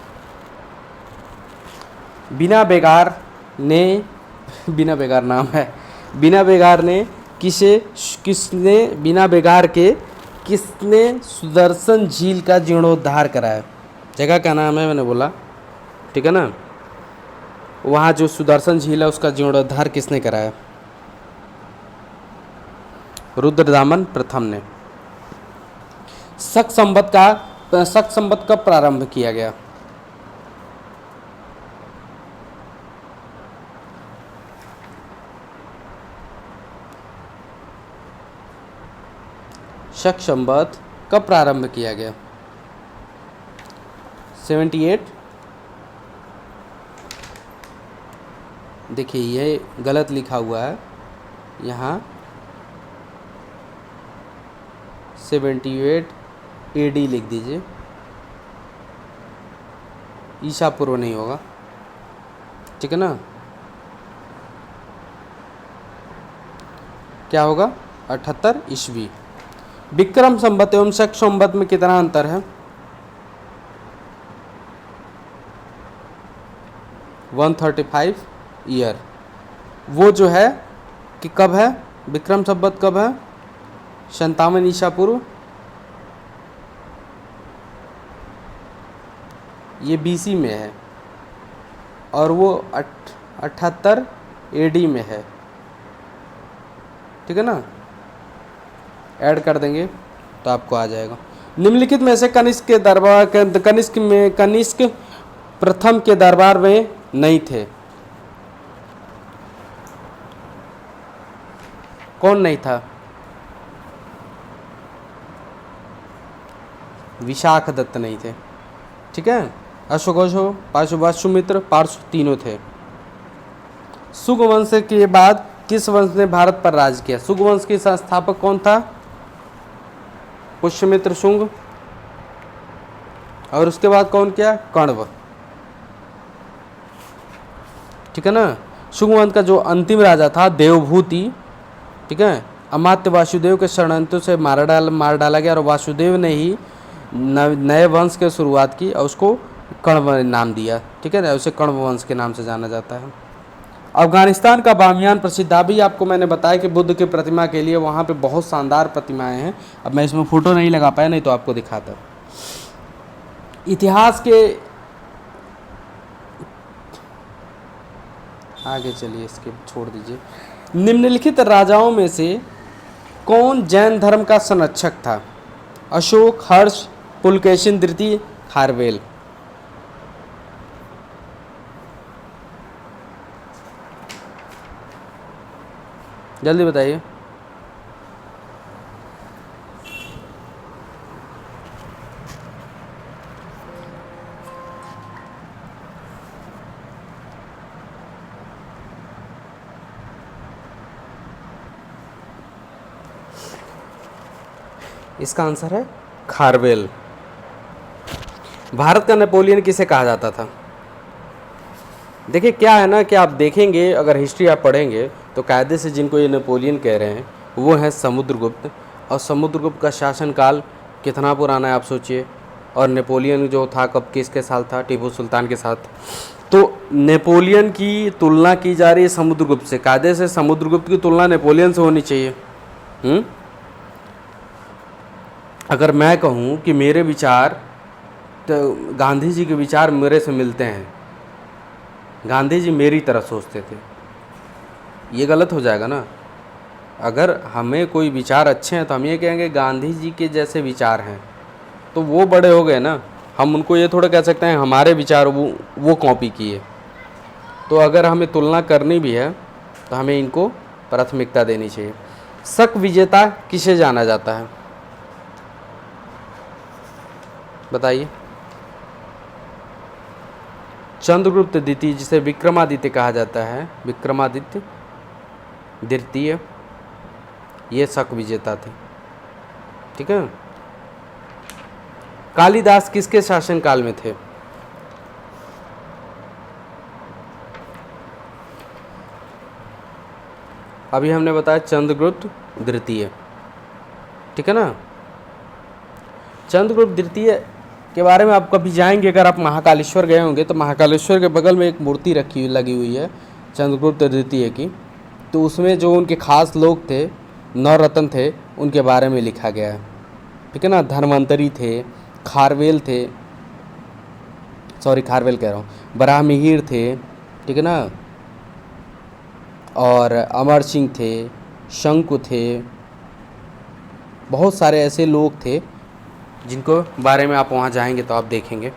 बिना बेगार नाम है। बिना बेगार ने किसने सुदर्शन झील का जीर्णोद्धार कराया? जगह का नाम है, मैंने बोला। ठीक है ना? वहाँ जो सुदर्शन झील है उसका जीर्णोद्धार किसने कराया? रुद्रदामन प्रथम ने। शक संवत कब प्रारंभ किया गया? शक संवत कब प्रारंभ किया गया? 78, देखिए ये गलत लिखा हुआ है यहाँ, 78 AD लिख दीजिए, ईसा पूर्व नहीं होगा, ठीक है ना। क्या होगा? 78 ईस्वी। विक्रम संवत एवं शक संवत में कितना अंतर है? 135 ईयर। वो जो है कि कब है, विक्रम संवत कब है? 57 ईसा पूर्व, ये BC में है, और वो 78 AD में है, ठीक है ना। ऐड कर देंगे तो आपको आ जाएगा। निम्नलिखित में से कनिष्क के दरबार, कनिष्क प्रथम के दरबार में नहीं थे। कौन नहीं था? विशाखदत्त नहीं थे, ठीक है। अशोक, पाशुमित्र, पार्श्व तीनों थे। शुंग वंश के बाद किस वंश ने भारत पर राज किया? शुंग वंश के संस्थापक कौन था? पुष्यमित्र शुंग। और उसके बाद कौन किया? कण्व, ठीक है ना। शुंग वंश का जो अंतिम राजा था देवभूति, ठीक है, अमात्य वासुदेव के षड्यंत्रों से मार डाला गया, और वासुदेव ने ही नए वंश की शुरुआत की और उसको कण्व नाम दिया, ठीक है ना। उसे कण्व वंश के नाम से जाना जाता है। अफगानिस्तान का बामियान प्रसिद्ध, अभी आपको मैंने बताया कि बुद्ध की प्रतिमा के लिए वहाँ पे बहुत शानदार प्रतिमाएं हैं। अब मैं इसमें फ़ोटो नहीं लगा पाया, नहीं तो आपको दिखाता। इतिहास के आगे चलिए, इसके छोड़ दीजिए। निम्नलिखित राजाओं में से कौन जैन धर्म का संरक्षक था? अशोक, हर्ष, पुलकेशिन द्वितीय, खारवेल। जल्दी बताइए। इसका आंसर है खारवेल। भारत का नेपोलियन किसे कहा जाता था? देखिए क्या है ना कि आप देखेंगे, अगर हिस्ट्री आप पढ़ेंगे तो कायदे से जिनको ये नेपोलियन कह रहे हैं वो हैं समुद्रगुप्त। और समुद्रगुप्त का शासनकाल कितना पुराना है आप सोचिए। और नेपोलियन जो था कब, किसके साथ था? टीपू सुल्तान के साथ। तो नेपोलियन की तुलना की जा रही है समुद्रगुप्त से। कायदे से समुद्रगुप्त की तुलना नेपोलियन से होनी चाहिए। अगर मैं कहूँ कि मेरे विचार, तो गांधी जी के विचार मेरे से मिलते हैं, गांधी जी मेरी तरह सोचते थे, ये गलत हो जाएगा ना। अगर हमें कोई विचार अच्छे हैं तो हम ये कहेंगे गांधी जी के जैसे विचार हैं, तो वो बड़े हो गए ना। हम उनको ये थोड़ा कह सकते हैं हमारे विचार वो कॉपी किए। तो अगर हमें तुलना करनी भी है तो हमें इनको प्राथमिकता देनी चाहिए। शक विजेता किसे जाना जाता है? बताइए। चंद्रगुप्त द्वितीय, जिसे विक्रमादित्य कहा जाता है, विक्रमादित्य द्वितीय, ये शक विजेता थे, ठीक है। कालिदास किसके शासनकाल में थे? अभी हमने बताया चंद्रगुप्त द्वितीय, ठीक है ना। चंद्रगुप्त द्वितीय के बारे में आप कभी जाएंगे, अगर आप महाकालेश्वर गए होंगे तो महाकालेश्वर के बगल में एक मूर्ति लगी हुई है चंद्रगुप्त द्वितीय की। तो उसमें जो उनके खास लोग थे, 9 रत्न थे, उनके बारे में लिखा गया है, ठीक है ना। धन्वंतरी थे, खारवेल थे, खारवेल कह रहा हूँ, बराहमिहिर थे, ठीक है ना, और अमर सिंह थे, शंकु थे, बहुत सारे ऐसे लोग थे जिनको बारे में आप वहाँ जाएंगे तो आप देखेंगे।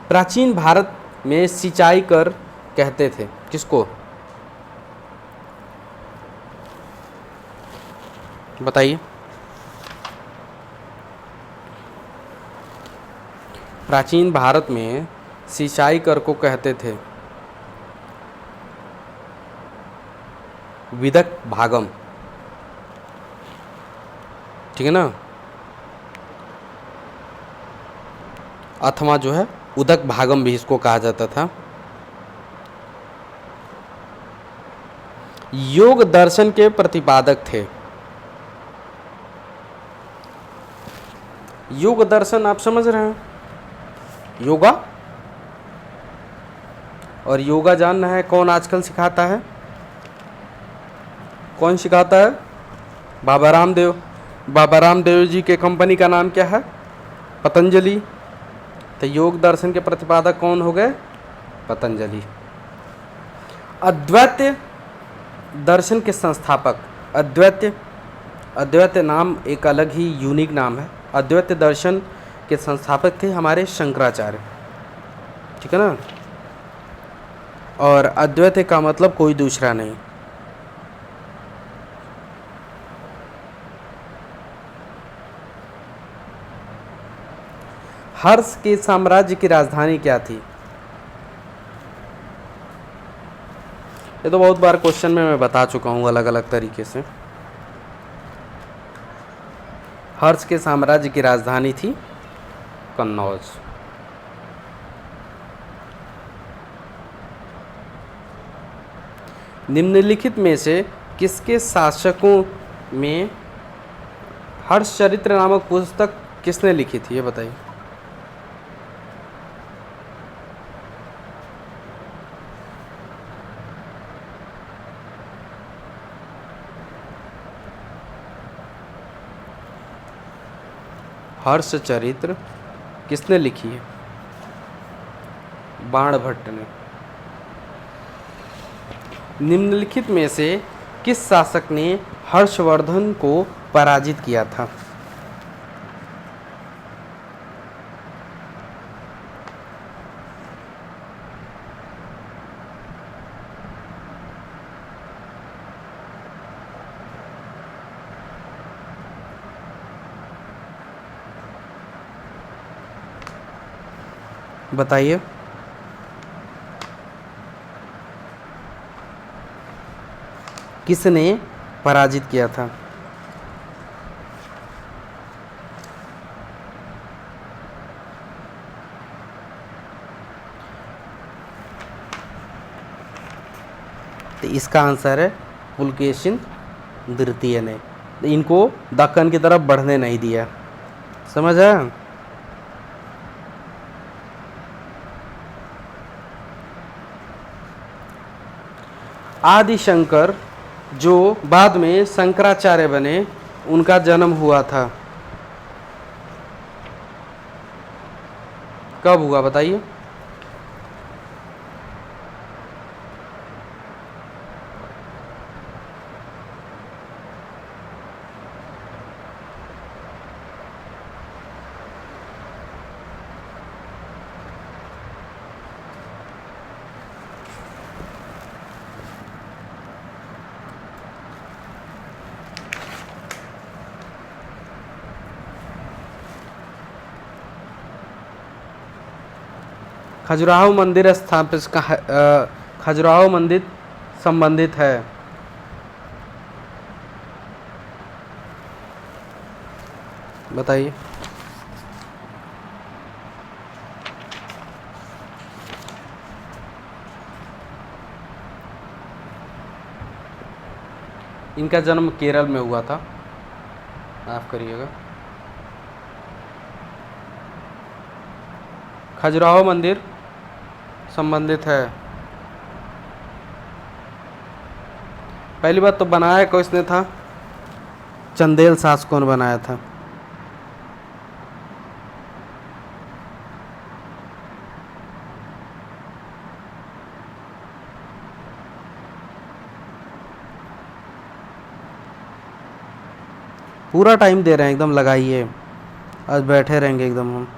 प्राचीन भारत में सिंचाई कर कहते थे किसको? बताइए। प्राचीन भारत में सिंचाई कर को कहते थे। विदक भागम, ठीक है ना, अथवा जो है उदक भागम भी इसको कहा जाता था। योग दर्शन के प्रतिपादक थे। योग दर्शन आप समझ रहे हैं, योगा, और योगा जानना है कौन आजकल सिखाता है, कौन सिखाता है? बाबा रामदेव। बाबा रामदेव जी के कंपनी का नाम क्या है? पतंजलि। तो योग दर्शन के प्रतिपादक कौन हो गए? पतंजलि। अद्वैत दर्शन के संस्थापक, अद्वैत नाम एक अलग ही यूनिक नाम है। अद्वैत दर्शन के संस्थापक थे हमारे शंकराचार्य, ठीक है ना, और अद्वैत का मतलब कोई दूसरा नहीं। हर्ष के साम्राज्य की राजधानी क्या थी? ये तो बहुत बार क्वेश्चन में मैं बता चुका हूँ अलग अलग तरीके से। हर्ष के साम्राज्य की राजधानी थी कन्नौज। निम्नलिखित में से किसके शासकों में हर्षचरित्र नामक पुस्तक किसने लिखी थी, ये बताइए। हर्षचरित्र किसने लिखी है? बाणभट्ट ने। निम्नलिखित में से किस शासक ने हर्षवर्धन को पराजित किया था? बताइए। किसने पराजित किया था? तो इसका आंसर है पुलकेशिन द्वितीय ने। इनको दक्कन की तरफ बढ़ने नहीं दिया, समझ आया? आदि शंकर जो बाद में शंकराचार्य बने, उनका जन्म हुआ था कब हुआ, बताइए। खजुराहो मंदिर स्थापित खजुराहो मंदिर संबंधित है। बताइए। इनका जन्म केरल में हुआ था, माफ करिएगा। खजुराहो मंदिर संबंधित है। पहली बात तो बनाया किसने था? चंदेल शासकों ने बनाया था। पूरा टाइम दे रहे हैं, एकदम लगाइए, आज बैठे रहेंगे एकदम हम।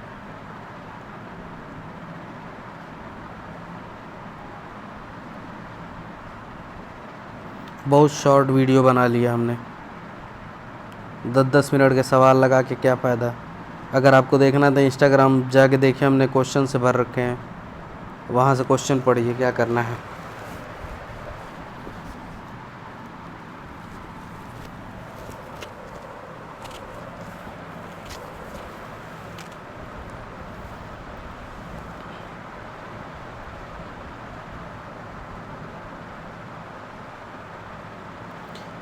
बहुत शॉर्ट वीडियो बना लिया हमने, 10-10 मिनट के सवाल लगा के क्या फ़ायदा। अगर आपको देखना तो इंस्टाग्राम जाके देखिए, हमने क्वेश्चन से भर रखे हैं, वहाँ से क्वेश्चन पढ़िए क्या करना है।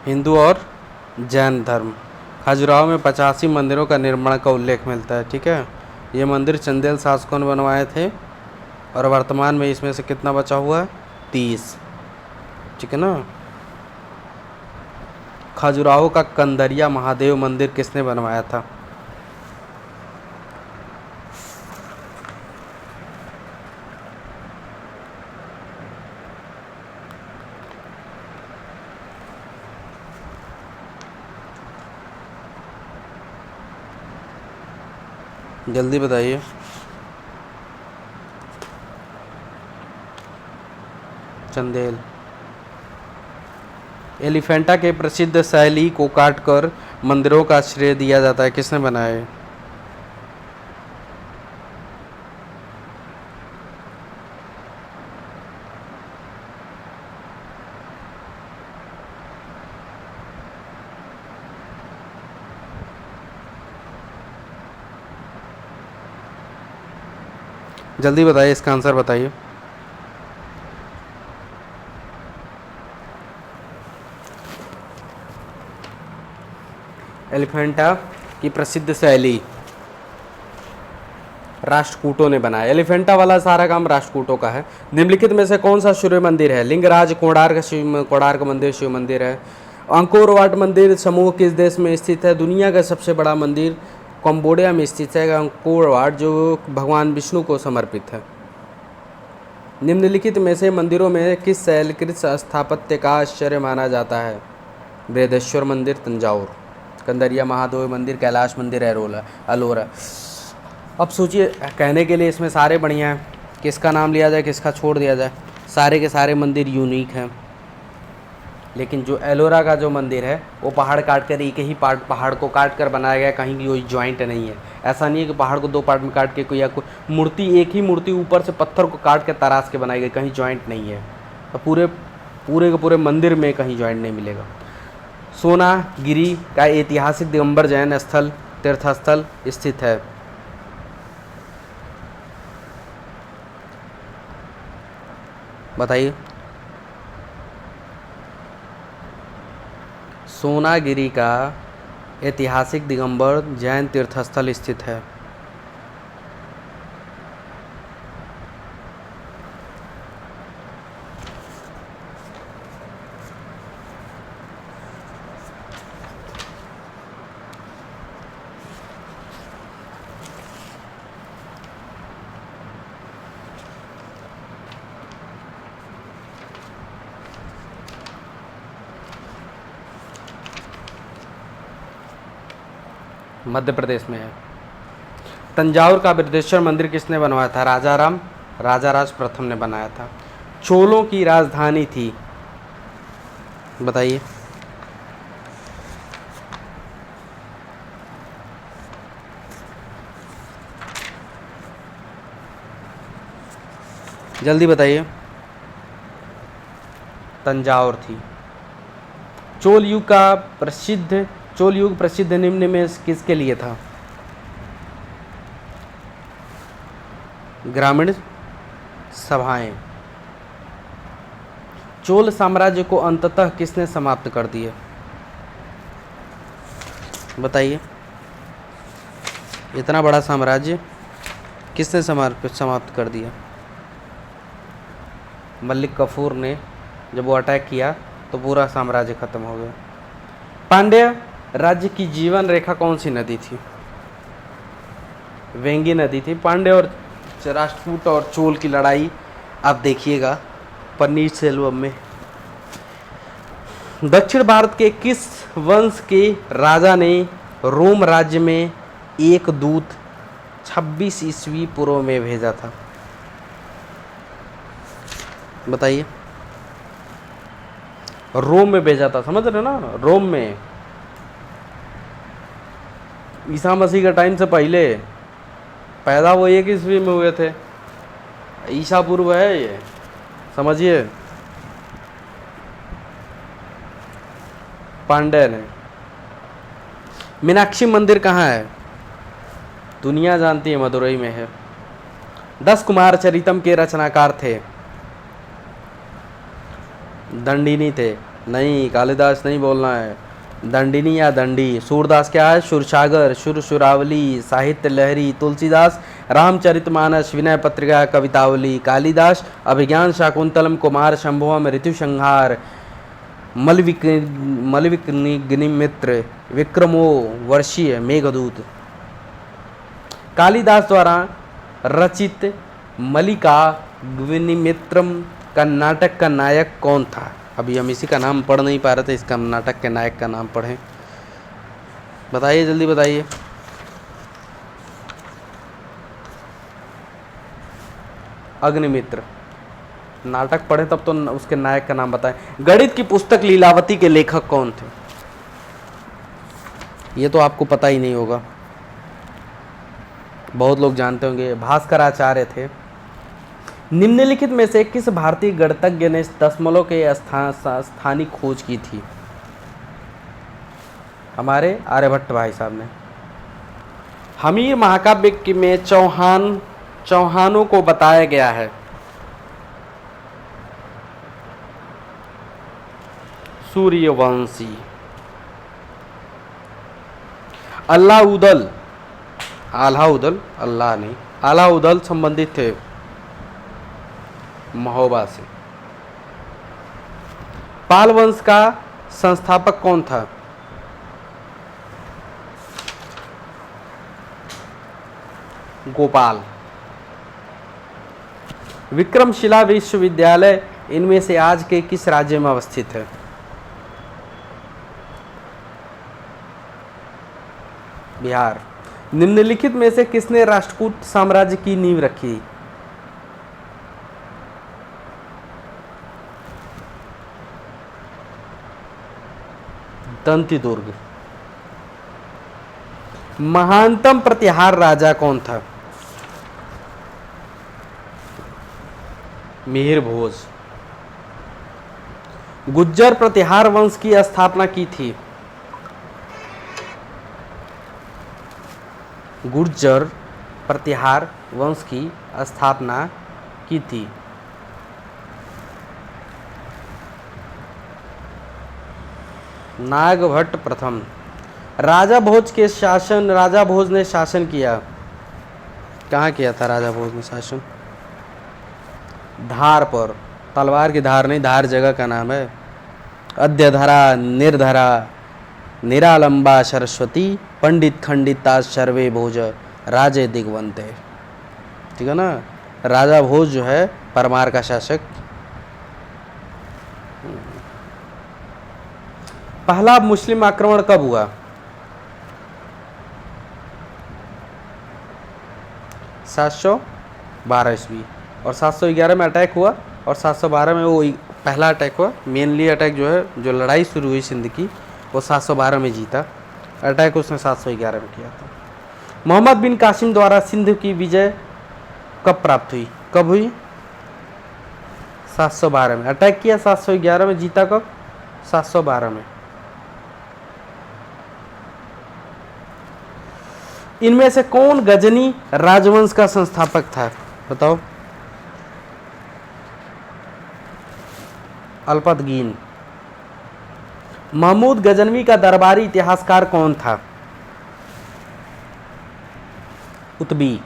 हिंदू और जैन धर्म। खजुराहो में 85 मंदिरों का निर्माण का उल्लेख मिलता है। ठीक है, ये मंदिर चंदेल शासकों ने बनवाए थे और वर्तमान में इसमें से कितना बचा हुआ है? 30। ठीक है ना। खजुराहो का कंदरिया महादेव मंदिर किसने बनवाया था? जल्दी बताइए। चंदेल। एलिफेंटा के प्रसिद्ध शैली को काटकर मंदिरों का श्रेय दिया जाता है, किसने बनाया है? जल्दी बताइए, इसका आंसर बताइए। एलिफेंटा की प्रसिद्ध शैली राष्ट्रकूटों ने बनाया। एलिफेंटा वाला सारा काम राष्ट्रकूटों का है। निम्नलिखित में से कौन सा सूर्य मंदिर है? लिंगराज, कोणार्क मंदिर शिव मंदिर है। अंकोर वाट मंदिर समूह किस देश में स्थित है? दुनिया का सबसे बड़ा मंदिर कंबोडिया में स्थित है अंकोर वाट, जो भगवान विष्णु को समर्पित है। निम्नलिखित में से मंदिरों में किस शैलकृत स्थापत्य का आश्चर्य माना जाता है? बृहदेश्वर मंदिर तंजावुर, कंदरिया महादेव मंदिर, कैलाश मंदिर, अलोरा। अब सोचिए, कहने के लिए इसमें सारे बढ़िया हैं, किसका नाम लिया जाए किसका छोड़ दिया जाए? सारे के सारे मंदिर यूनिक हैं, लेकिन जो एलोरा का जो मंदिर है वो पहाड़ काट कर एक ही पहाड़ को काट कर बनाया गया, कहीं भी कोई जॉइंट नहीं है। ऐसा नहीं है कि पहाड़ को दो पार्ट में काट के कोई या कोई मूर्ति, एक ही मूर्ति ऊपर से पत्थर को काट के तराश के बनाई गई, कहीं जॉइंट नहीं है। तो पूरे के पूरे मंदिर में कहीं जॉइंट नहीं मिलेगा। सोनागिरी का ऐतिहासिक दिगंबर जैन स्थल तीर्थस्थल स्थित है। बताइए। सोनागिरी का ऐतिहासिक दिगंबर जैन तीर्थस्थल स्थित है। मध्य प्रदेश में है। तंजावुर का बृहदेश्वर मंदिर किसने बनवाया था? राजाराज प्रथम ने बनाया था। चोलों की राजधानी थी, बताइए। जल्दी बताइए। तंजावुर थी। चोल युग प्रसिद्ध निम्न में किसके लिए था? ग्रामीण सभाएं। चोल साम्राज्य को अंततः किसने समाप्त कर दिया? बताइए। इतना बड़ा साम्राज्य किसने समाप्त कर दिया? मलिक काफूर ने, जब वो अटैक किया तो पूरा साम्राज्य खत्म हो गया। पांड्य राज्य की जीवन रेखा कौन सी नदी थी? वेंगी नदी थी। पांड्य और राष्ट्रकूट और चोल की लड़ाई आप देखिएगा पन्नीर सेल्वम में। दक्षिण भारत के किस वंश के राजा ने रोम राज्य में एक दूत 26 ईस्वी पूर्व में भेजा था? बताइए। रोम में भेजा था, समझ रहे ना? रोम में, ईसा मसीह के टाइम से पहले। पैदा वो 1 ईस्वी में हुए थे, ईसा पूर्व है ये, समझिए। पांड्य ने। मीनाक्षी मंदिर कहाँ है? दुनिया जानती है, मदुरई में है। 10 कुमार चरितम के रचनाकार थे? दंडिनी थे। नहीं, कालिदास नहीं बोलना है। दंडिनी या दंडी। सूरदास क्या है? सुरसागर, सुरसुरावली, साहित्य लहरी। तुलसीदास रामचरितमानस, विनय पत्रिका, कवितावली। कालिदास अभिज्ञान शाकुंतलम, कुमार संभवम, ऋतुसंहार, मलविकनिमित्र, विक्रमो वर्षीय, मेघदूत। कालिदास द्वारा रचित मलिका ग्निमित्रम का नाटक का नायक कौन था? अभी हम इसी का नाम पढ़ नहीं पा रहे थे, इसका नाटक के नायक का नाम पढ़ें। बताइए, जल्दी बताइए। अग्निमित्र। नाटक पढ़े तब तो उसके नायक का नाम बताएं। गणित की पुस्तक लीलावती के लेखक कौन थे? ये तो आपको पता ही नहीं होगा, बहुत लोग जानते होंगे। भास्कराचार्य थे। निम्नलिखित में से किस भारतीय गणितज्ञ ने दशमलव के स्थानिक खोज की थी? हमारे आर्यभट्ट भाई साहब ने। हमीर महाकाव्य में चौहानों को बताया गया है। सूर्यवंशी। अल्लाउदल संबंधित थे महोबा से। पाल वंश का संस्थापक कौन था? गोपाल। विक्रमशिला विश्वविद्यालय इनमें से आज के किस राज्य में अवस्थित है? बिहार। निम्नलिखित में से किसने राष्ट्रकूट साम्राज्य की नींव रखी? दंतिदुर्ग। महानतम प्रतिहार राजा कौन था? मिहिर भोज। गुज्जर प्रतिहार वंश की स्थापना की थी? गुर्जर प्रतिहार वंश की स्थापना की थी। नागभट्ट प्रथम। राजा भोज ने शासन किया। कहाँ किया था राजा भोज ने शासन? धार पर। तलवार की धार नहीं, धार जगह का नाम है। अद्यधरा, निर्धरा, निरालंबा सरस्वती, पंडित खंडिता सर्वे भोज, राजे दिग्वंते। ठीक है ना? राजा भोज जो है परमार का शासक। पहला मुस्लिम आक्रमण कब हुआ? 712 ईस्वी। और 711 में अटैक हुआ, और 712 में वो पहला अटैक हुआ। मेनली अटैक जो है, जो लड़ाई शुरू हुई सिंध की, वो 712 में जीता। अटैक उसने 711 में किया था। मोहम्मद बिन कासिम द्वारा सिंध की विजय कब प्राप्त हुई? कब हुई? 712 में। अटैक किया 711 में, जीता कब? 712 में। इनमें से कौन गजनी राजवंश का संस्थापक था? बताओ। अल्पतगीन। महमूद गजनवी का दरबारी इतिहासकार कौन था? कुतबी।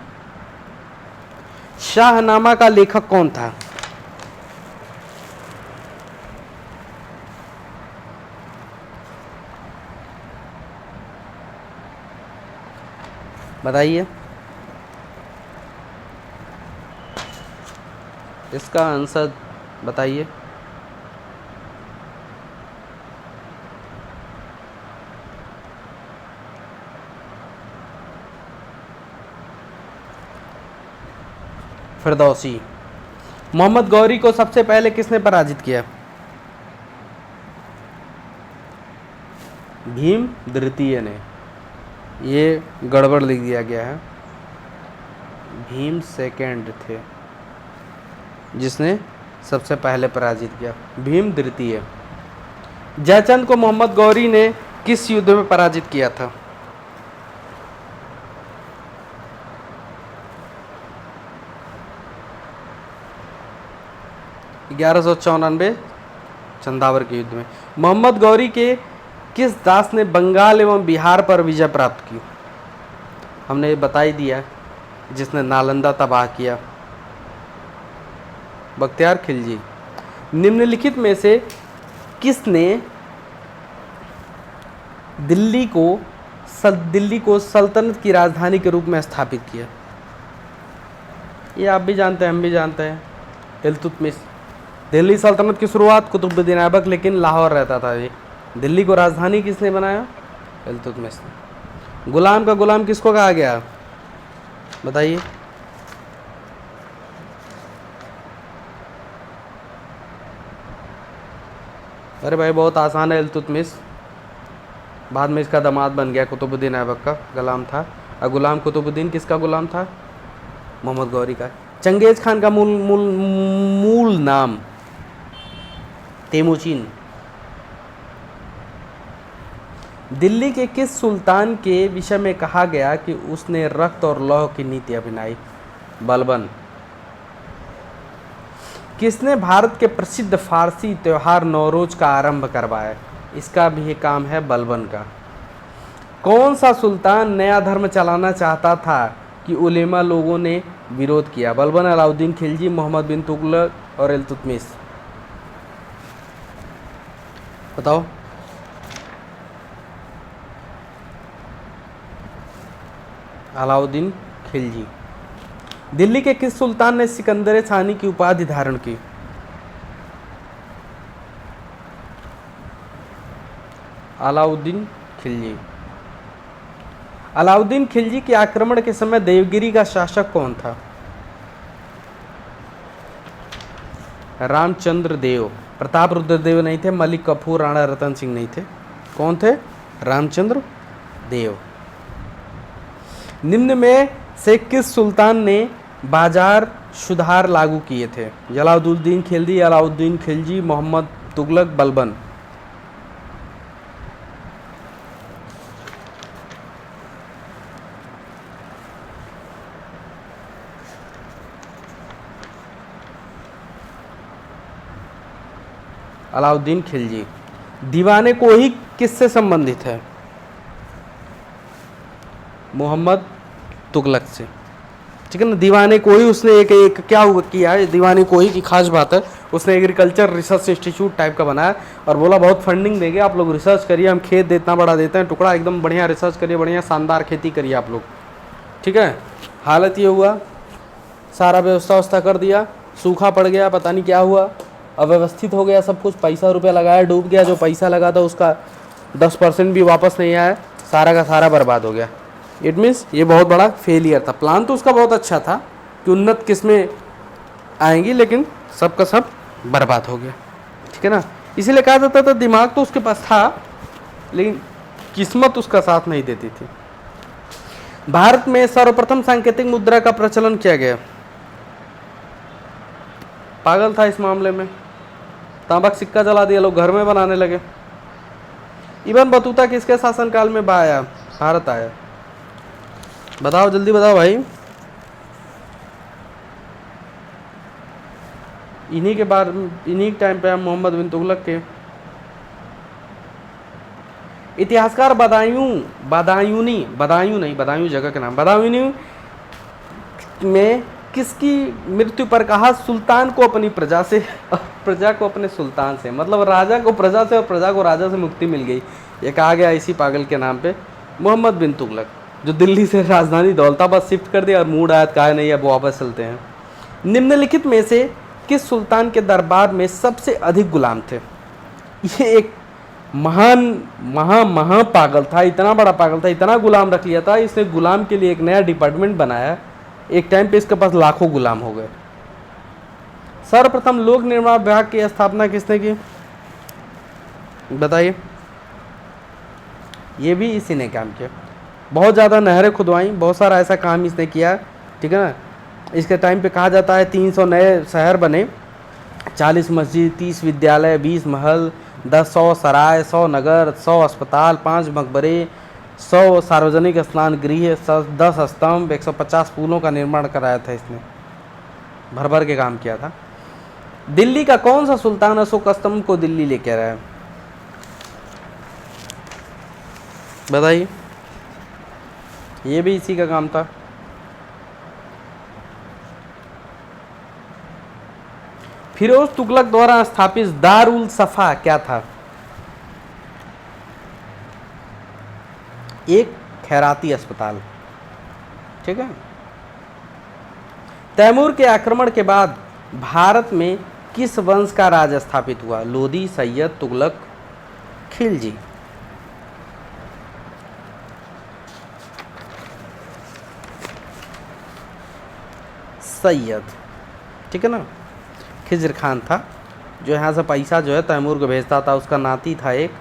शाहनामा का लेखक कौन था? बताइए। इसका आंसर बताइए। फिरदौसी। मोहम्मद गौरी को सबसे पहले किसने पराजित किया? भीम द्वितीय ने। ये गड़बड़ लिख दिया गया है। भीम सेकंड थे जिसने सबसे पहले पराजित किया, भीम द्वितीय। जयचंद को मोहम्मद गौरी ने किस युद्ध में पराजित किया था? ग्यारह 1194 चंदावर के युद्ध में। मोहम्मद गौरी के किस दास ने बंगाल एवं बिहार पर विजय प्राप्त की? हमने ये बता ही दिया, जिसने नालंदा तबाह किया, बख्तियार खिलजी। निम्नलिखित में से किसने दिल्ली को सल्तनत की राजधानी के रूप में स्थापित किया? ये आप भी जानते हैं, हम भी जानते हैं, इल्तुतमिश। दिल्ली सल्तनत की शुरुआत कुतुबुद्दीन ऐबक, लेकिन लाहौर रहता था ये। दिल्ली को राजधानी किसने बनाया? इल्तुतमिश ने। गुलाम का गुलाम किसको कहा गया, बताइए? अरे भाई बहुत आसान है, इल्तुतमिश। बाद में इसका दामाद बन गया, कुतुबुद्दीन ऐबक का गुलाम था। और गुलाम कुतुबुद्दीन किसका गुलाम था? मोहम्मद गौरी का। चंगेज खान का मूल नाम? तेमुचिन। दिल्ली के किस सुल्तान के विषय में कहा गया कि उसने रक्त और लौह की नीति अपनाई? बलबन। किसने भारत के प्रसिद्ध फारसी त्योहार नौरोज का आरंभ करवाया? इसका भी काम है बलबन का। कौन सा सुल्तान नया धर्म चलाना चाहता था कि उलेमा लोगों ने विरोध किया? बलबन, अलाउद्दीन खिलजी, मोहम्मद बिन तुगलक और इल्तुतमिश। बताओ। अलाउद्दीन खिलजी। दिल्ली के किस सुल्तान ने सिकंदर सानी की उपाधि धारण की? अलाउद्दीन खिलजी। अलाउद्दीन खिलजी के आक्रमण के समय देवगिरी का शासक कौन था? रामचंद्र देव। प्रताप रुद्र देव नहीं थे, मलिक कफूर, राणा रतन सिंह नहीं थे। कौन थे? रामचंद्र देव। निम्न में से किस सुल्तान ने बाजार सुधार लागू किए थे? जलालुद्दीन खिलजी, अलाउद्दीन खिलजी, मोहम्मद तुगलक, बलबन। अलाउद्दीन खिलजी। दीवाने कोही किससे संबंधित है? मोहम्मद तुगलक से। ठीक है ना। दीवाने कोही उसने एक क्या हुआ किया है, दीवाने कोही की खास बात है, उसने एग्रीकल्चर रिसर्च इंस्टीट्यूट टाइप का बनाया और बोला बहुत फंडिंग देंगे, आप लोग रिसर्च करिए, हम खेत इतना बड़ा देते हैं, टुकड़ा एकदम बढ़िया रिसर्च करिए, बढ़िया शानदार खेती करिए आप लोग। ठीक है। हालत ये हुआ, सारा व्यवस्था कर दिया, सूखा पड़ गया, पता नहीं क्या हुआ, अव्यवस्थित हो गया सब कुछ, पैसा रुपया लगाया डूब गया, जो पैसा लगा था उसका 10% भी वापस नहीं आया, सारा का सारा बर्बाद हो गया। इट मीन्स ये बहुत बड़ा फेलियर था। प्लान तो उसका बहुत अच्छा था कि उन्नत किस्में आएंगी, लेकिन सब का सब बर्बाद हो गया। ठीक है ना। इसीलिए कहा जाता था दिमाग तो उसके पास था, लेकिन किस्मत उसका साथ नहीं देती थी। भारत में सर्वप्रथम सांकेतिक मुद्रा का प्रचलन किया गया? पागल था इस मामले में, तांबा का सिक्का जला दिया, लोग घर में बनाने लगे। इब्न बतूता किसके शासनकाल में भारत आया? बताओ जल्दी बताओ भाई। इन्हीं टाइम पे मोहम्मद बिन तुगलक के। इतिहासकार बदायूं जगह के नाम, बदायूनी में किसकी मृत्यु पर कहा सुल्तान को अपनी प्रजा से और प्रजा को अपने सुल्तान से? मतलब राजा को प्रजा से और प्रजा को राजा से मुक्ति मिल गई, ये कहा गया इसी पागल के नाम पे, मोहम्मद बिन तुगलक, जो दिल्ली से राजधानी दौलताबाद शिफ्ट कर दिया और मूड आया कहा नहीं अब वापस चलते हैं। निम्नलिखित में से किस सुल्तान के दरबार में सबसे अधिक गुलाम थे? ये एक महा पागल था, इतना बड़ा पागल था, इतना गुलाम रख लिया था इसने, गुलाम के लिए एक नया डिपार्टमेंट बनाया। एक टाइम पे इसके पास लाखों गुलाम हो गए। सर्वप्रथम लोक निर्माण विभाग की स्थापना किसने की? बताइए। ये भी इसी ने काम किया। बहुत ज़्यादा नहरें खुदवाई, बहुत सारा ऐसा काम इसने किया। ठीक है ना। इसके टाइम पे कहा जाता है 300 नए शहर बने, 40 मस्जिद, 30 विद्यालय, 20 महल, 100 सराय, 100 नगर, 100 अस्पताल, 5 मकबरे, 100 सार्वजनिक स्नान गृह, 10 स्तंभ, 150 पुलों का निर्माण कराया था इसने, भर भर के काम किया था। दिल्ली का कौन सा सुल्तान अशोक स्तंभ को दिल्ली लेके आया है? बताइए, ये भी इसी का काम था। फिरोज तुगलक द्वारा स्थापित दारुल सफा क्या था? एक खैराती अस्पताल। ठीक है। तैमूर के आक्रमण के बाद भारत में किस वंश का राज स्थापित हुआ? लोधी, सैयद, तुगलक, खिलजी। सैयद। ठीक है ना। खिज्र खान था जो यहाँ से पैसा जो है तैमूर को भेजता था। उसका नाती था एक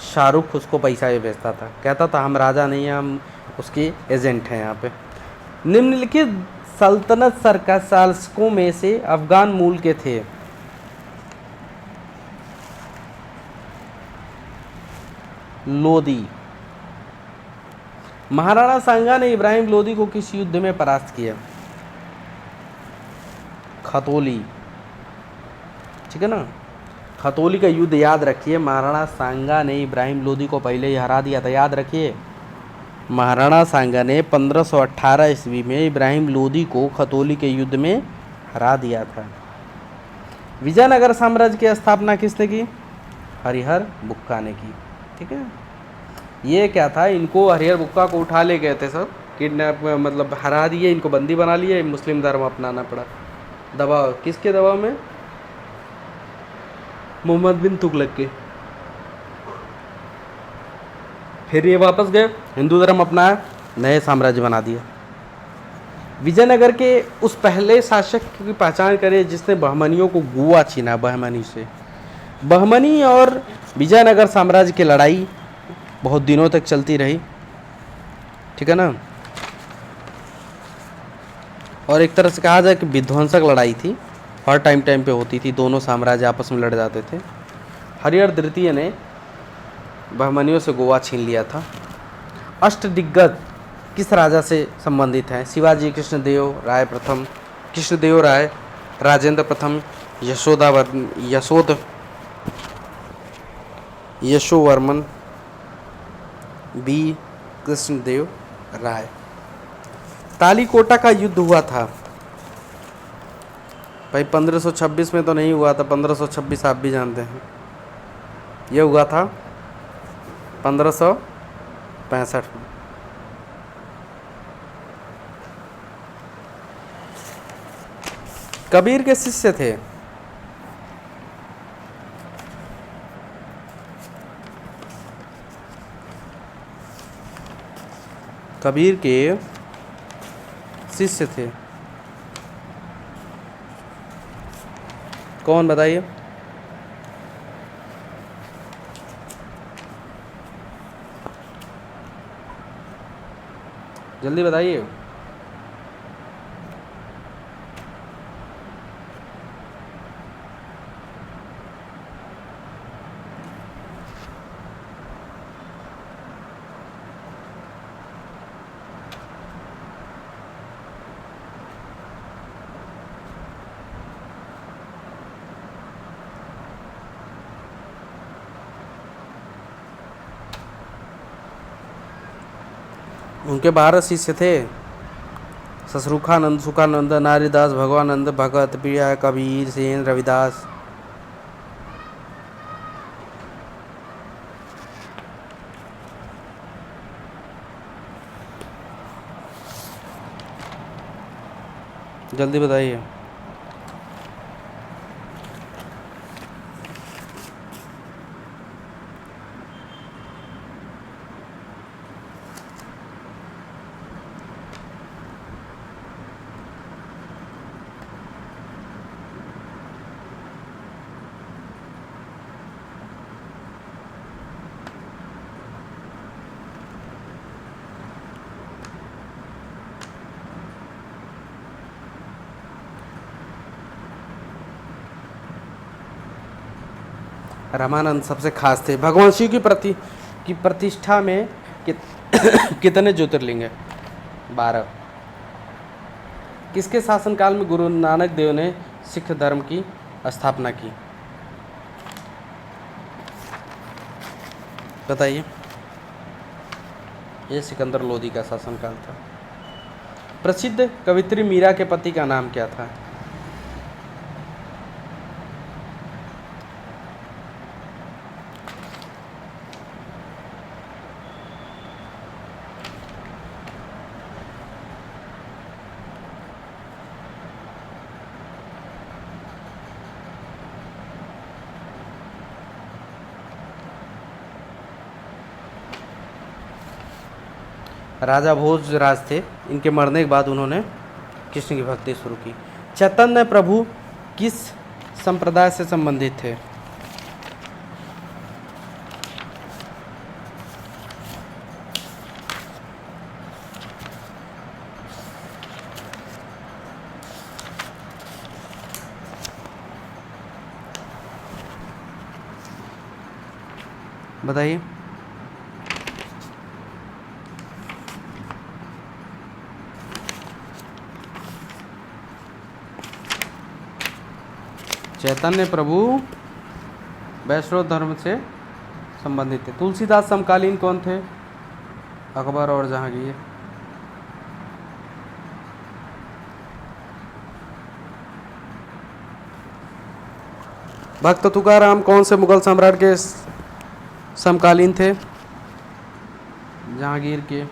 शाहरुख, उसको पैसा ये भेजता था, कहता था हम राजा नहीं हैं, हम उसके एजेंट हैं यहाँ पे। निम्नलिखित सल्तनत शासकों में से अफगान मूल के थे? लोदी। महाराणा सांगा ने इब्राहिम लोदी को किस युद्ध में परास्त किया? खतौली। ठीक है ना। खतौली का युद्ध याद रखिए। महाराणा सांगा ने इब्राहिम लोदी को पहले ही हरा दिया था, याद रखिए। महाराणा सांगा ने 1518 ईस्वी में इब्राहिम लोदी को खतौली के युद्ध में हरा दिया था। विजयनगर साम्राज्य की स्थापना किसने की? हरिहर बुक्का ने की। ठीक है। ये क्या था, इनको हरिहर बुक्का को उठा ले गए थे सब, किडनैप मतलब हरा दिए, इनको बंदी बना लिए, मुस्लिम धर्म अपनाना पड़ा। दबाव किसके दबाव में? मोहम्मद बिन तुगलक के। फिर ये वापस गए, हिंदू धर्म अपनाया, नए साम्राज्य बना दिया। विजयनगर के उस पहले शासक की पहचान करें जिसने बहमनियों को गोवा छीना। बहमनी से बहमनी और विजयनगर साम्राज्य की लड़ाई बहुत दिनों तक चलती रही। ठीक है ना। और एक तरह से कहा जाए कि विध्वंसक लड़ाई थी, हर टाइम पे होती थी, दोनों साम्राज्य आपस में लड़ जाते थे। हरिहर द्वितीय ने बहमनियों से गोवा छीन लिया था। अष्टदिग्गज किस राजा से संबंधित हैं? शिवाजी, कृष्णदेव राय प्रथम, कृष्णदेव राय, राजेंद्र प्रथम, यशोवर्मन, बी कृष्णदेव राय। तालीकोटा का युद्ध हुआ था भाई 1526 में तो नहीं हुआ था, 1526 आप भी जानते हैं। यह हुआ था 1565 में। कबीर के शिष्य थे? कबीर के शिष्य थे कौन, बताइए। जल्दी बताइए। उनके 12 शिष्य थे। ससरुखानंद, सुखानंद, नारीदास, भगवानंद, भगत प्रिया, कबीर, सेन, रविदास। जल्दी बताइए। रामानंद सबसे खास थे। भगवान शिव की प्रतिष्ठा में कितने ज्योतिर्लिंग है? 12। किसके शासनकाल में गुरु नानक देव ने सिख धर्म की स्थापना की? बताइए। ये सिकंदर लोदी का शासनकाल था। प्रसिद्ध कवित्री मीरा के पति का नाम क्या था? राजा भोजराज थे। इनके मरने के बाद उन्होंने कृष्ण की भक्ति शुरू की। चैतन्य प्रभु किस संप्रदाय से संबंधित थे? बताइए। चैतन्य प्रभु वैष्णव धर्म से संबंधित थे। तुलसीदास समकालीन कौन थे? अकबर और जहांगीर। भक्त तुकाराम कौन से मुगल सम्राट के समकालीन थे? जहांगीर के।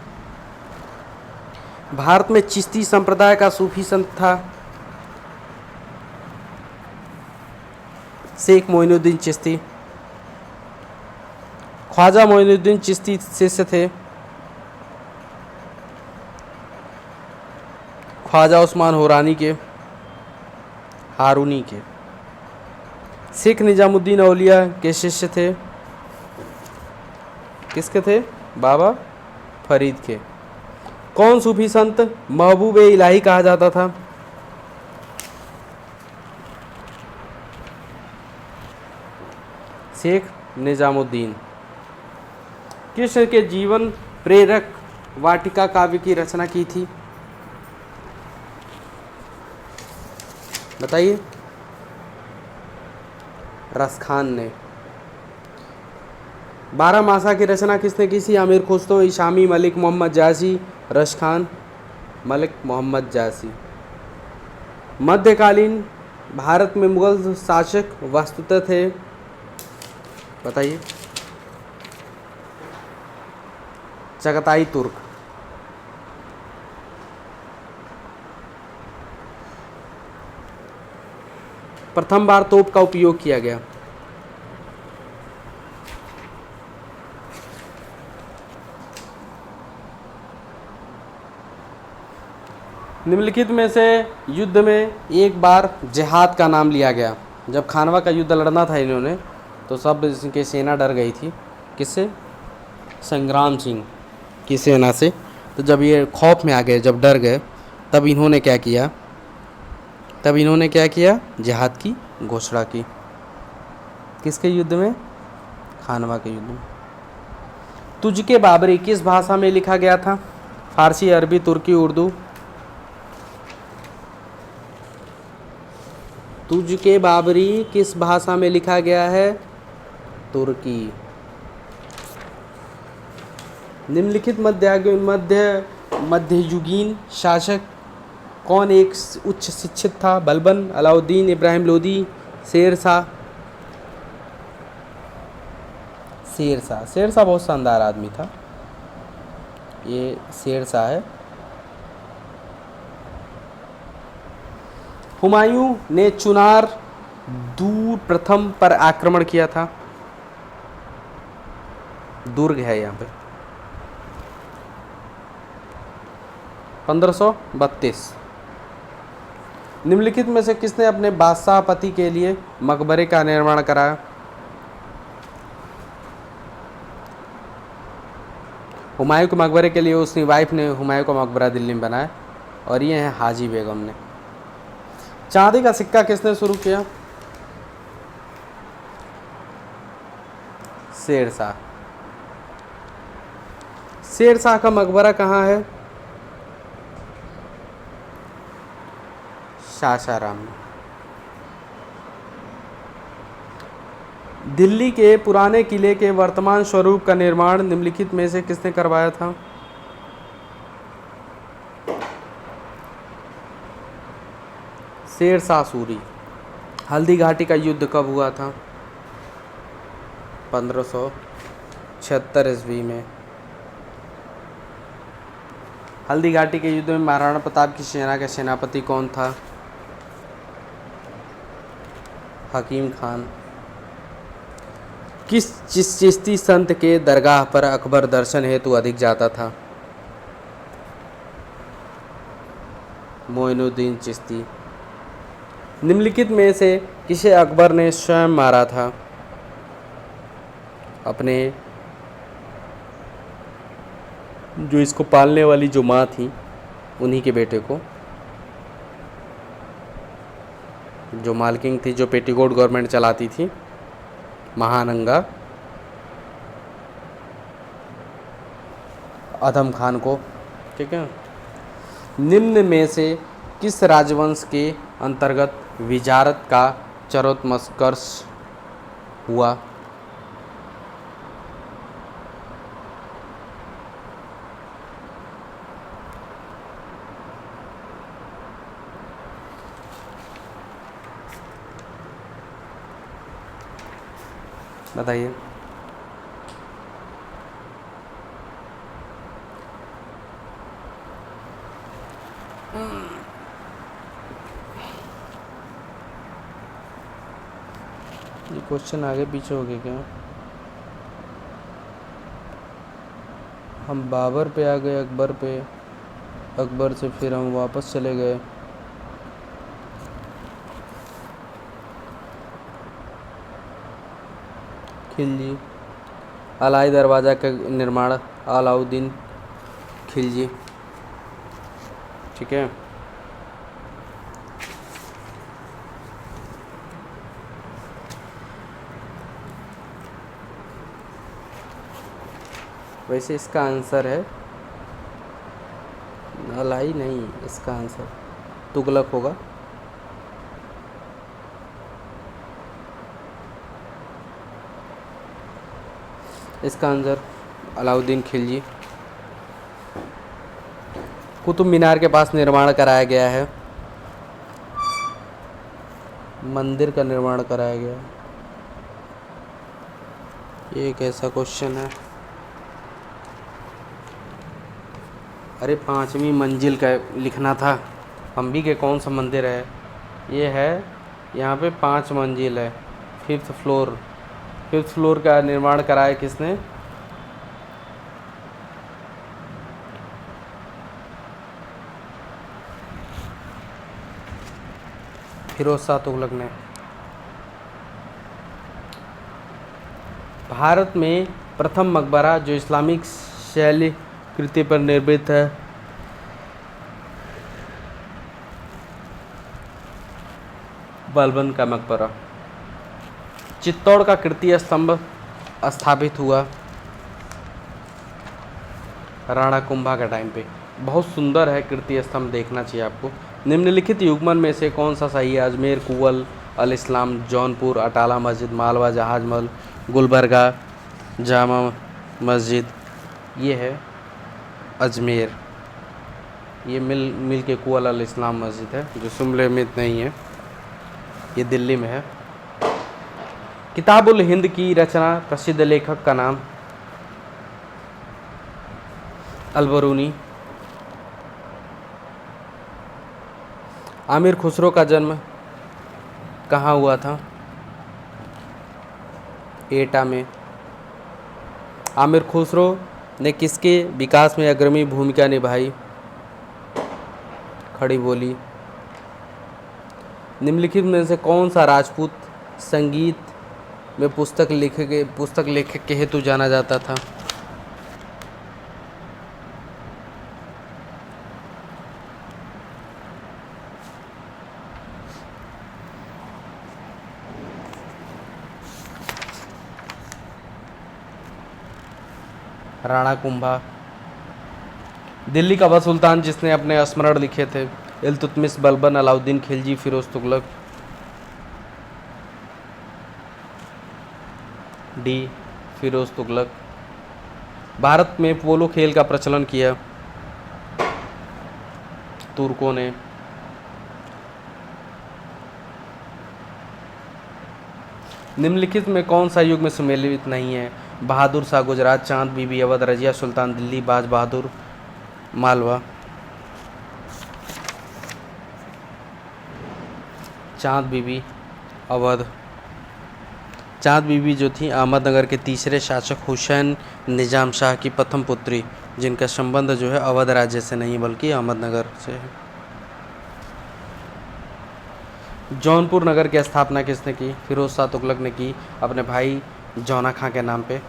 भारत में चिश्ती संप्रदाय का सूफी संत था? शेख मोइनुद्दीन चिश्ती। ख्वाजा मोइनुद्दीन चिश्ती शिष्य थे? ख्वाजा उस्मान होरानी के, हारूनी के। शेख निजामुद्दीन औलिया के शिष्य थे? किसके थे? बाबा फरीद के। कौन सूफी संत महबूब इलाही कहा जाता था? शेख निजामुद्दीन। कृष्ण के जीवन प्रेरक वाटिका काव्य की रचना की थी? बताइए। रसखान ने। 12 मासा की रचना किसने की थी? आमिर खुसरो, इशामी, मलिक मोहम्मद जासी, रसखान, मलिक मोहम्मद जासी। मध्यकालीन भारत में मुगल शासक वस्तुतः थे? बताइए। चगताई तुर्क। प्रथम बार तोप का उपयोग किया गया? निम्नलिखित में से युद्ध में एक बार जिहाद का नाम लिया गया? जब खानवा का युद्ध लड़ना था इन्होंने तो सब इनकी सेना डर गई थी। किससे? संग्राम सिंह की सेना से। तो जब ये खौफ में आ गए, जब डर गए, तब इन्होंने क्या किया? जिहाद की घोषणा की। किसके युद्ध में? खानवा के युद्ध में। तुझके बाबरी किस भाषा में लिखा गया था? फारसी, अरबी, तुर्की, उर्दू। तुझके बाबरी किस भाषा में लिखा गया है? तुर्की। निम्नलिखित मध्ययुगीन शासक कौन एक उच्च शिक्षित था? बलबन, अलाउद्दीन, इब्राहिम लोदी, शेर शाह। शेर शाह बहुत शानदार आदमी था। ये शेर शाह है। हुमायूं ने चुनार दुर्ग प्रथम पर आक्रमण किया था? दुर्ग है यहाँ पे। 1532। निम्नलिखित में से किसने अपने बादशाह पति के लिए मकबरे का निर्माण कराया? हुमायूं के मकबरे के लिए उसकी वाइफ ने हुमायूं का मकबरा दिल्ली में बनाया। और ये है हाजी बेगम ने। चांदी का सिक्का किसने शुरू किया? शेर शाह। शेर शाह का मकबरा कहाँ है? सासाराम में। दिल्ली के पुराने किले के वर्तमान स्वरूप का निर्माण निम्नलिखित में से किसने करवाया था? शेर शाह सूरी। हल्दी घाटी का युद्ध कब हुआ था? 1576 ईस्वी में। हल्दी घाटी के युद्ध में महाराणा प्रताप की सेना का सेनापति कौन था? हकीम खान। किस चिश्ती संत के दरगाह पर अकबर दर्शन हेतु अधिक जाता था? मोइनुद्दीन चिश्ती। निम्नलिखित में से किसे अकबर ने स्वयं मारा था? अपने जो इसको पालने वाली जो माँ थी उन्हीं के बेटे को। जो मालकिन थी, जो पेटीकोट गवर्नमेंट चलाती थी, महानंगा अधम खान को। ठीक है। निम्न में से किस राजवंश के अंतर्गत विजारत का चरमोत्कर्ष हुआ? बताइए। ये क्वेश्चन आगे पीछे हो गए क्या? हम बाबर पे आ गए, अकबर पे, अकबर से फिर हम वापस चले गए। खिलजी। अलाई दरवाज़ा का निर्माण अलाउद्दीन खिलजी। ठीक है। वैसे इसका आंसर है अलाई नहीं, इसका आंसर तुगलक होगा। इसका आंसर अलाउद्दीन खिलजी। कुतुब मीनार के पास निर्माण कराया गया है। मंदिर का निर्माण कराया गया। ये एक ऐसा क्वेश्चन है। अरे 5वीं मंजिल का लिखना था। अंबी के कौन सा मंदिर है? ये है, यहाँ पे 5 मंजिल है। 5th floor. 5th फ्लोर का निर्माण कराया किसने? फिरोज शाह तुगलक ने। भारत में प्रथम मकबरा जो इस्लामिक शैली कृति पर निर्मित है, बलबन का मकबरा। चित्तौड़ का कीर्ति स्तंभ स्थापित हुआ राणा कुंभा के टाइम पे। बहुत सुंदर है कीर्ति स्तंभ, देखना चाहिए आपको। निम्नलिखित युग्मन में से कौन सा सही है? अजमेर, कुवल, अल इस्लाम, जौनपुर, अटाला मस्जिद, मालवा, जहाजमल, गुलबर्गा, जामा मस्जिद। ये है अजमेर। ये मिल के कुवल अल इस्लाम मस्जिद है, जो शिमले में नहीं है, ये दिल्ली में है। किताबुल हिंद की रचना प्रसिद्ध लेखक का नाम? अलबरूनी। आमिर खुसरो का जन्म कहाँ हुआ था? एटा में। आमिर खुसरो ने किसके विकास में अग्रणी भूमिका निभाई? खड़ी बोली। निम्नलिखित में से कौन सा राजपूत संगीत में पुस्तक लेखक के हेतु जाना जाता था? राणा कुंभा। दिल्ली का वह सुल्तान जिसने अपने स्मरण लिखे थे? इल्तुतमिश, बलबन, अलाउद्दीन खिलजी, फिरोज तुगलक। डी फिरोज तुगलक। भारत में पोलो खेल का प्रचलन किया तुर्कों ने। निम्नलिखित में कौन सा युग में सम्मिलित नहीं है? बहादुर शाह गुजरात, चांद बीबी अवध, रजिया सुल्तान दिल्ली, बाज बहादुर मालवा। चांद बीबी अवध। चांद बीबी जो थी अहमदनगर के तीसरे शासक हुसैन निजाम शाह की प्रथम पुत्री, जिनका संबंध जो है अवध राज्य से नहीं बल्कि अहमदनगर से है। जौनपुर नगर की स्थापना किसने की? फिरोज शाह तुगलक ने की अपने भाई जौना खां के नाम पे।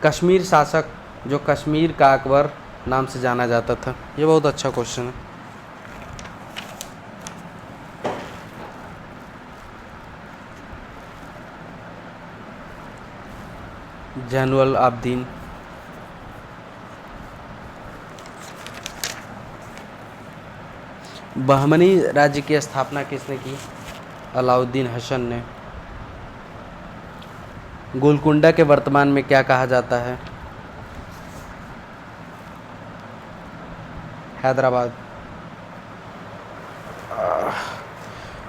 कश्मीर शासक जो कश्मीर का अकबर नाम से जाना जाता था। ये बहुत अच्छा क्वेश्चन है। जैनुअल आब्दीन। बहमनी राज्य की स्थापना किसने की? अलाउद्दीन हसन ने। गोलकुंडा के वर्तमान में क्या कहा जाता है? हैदराबाद।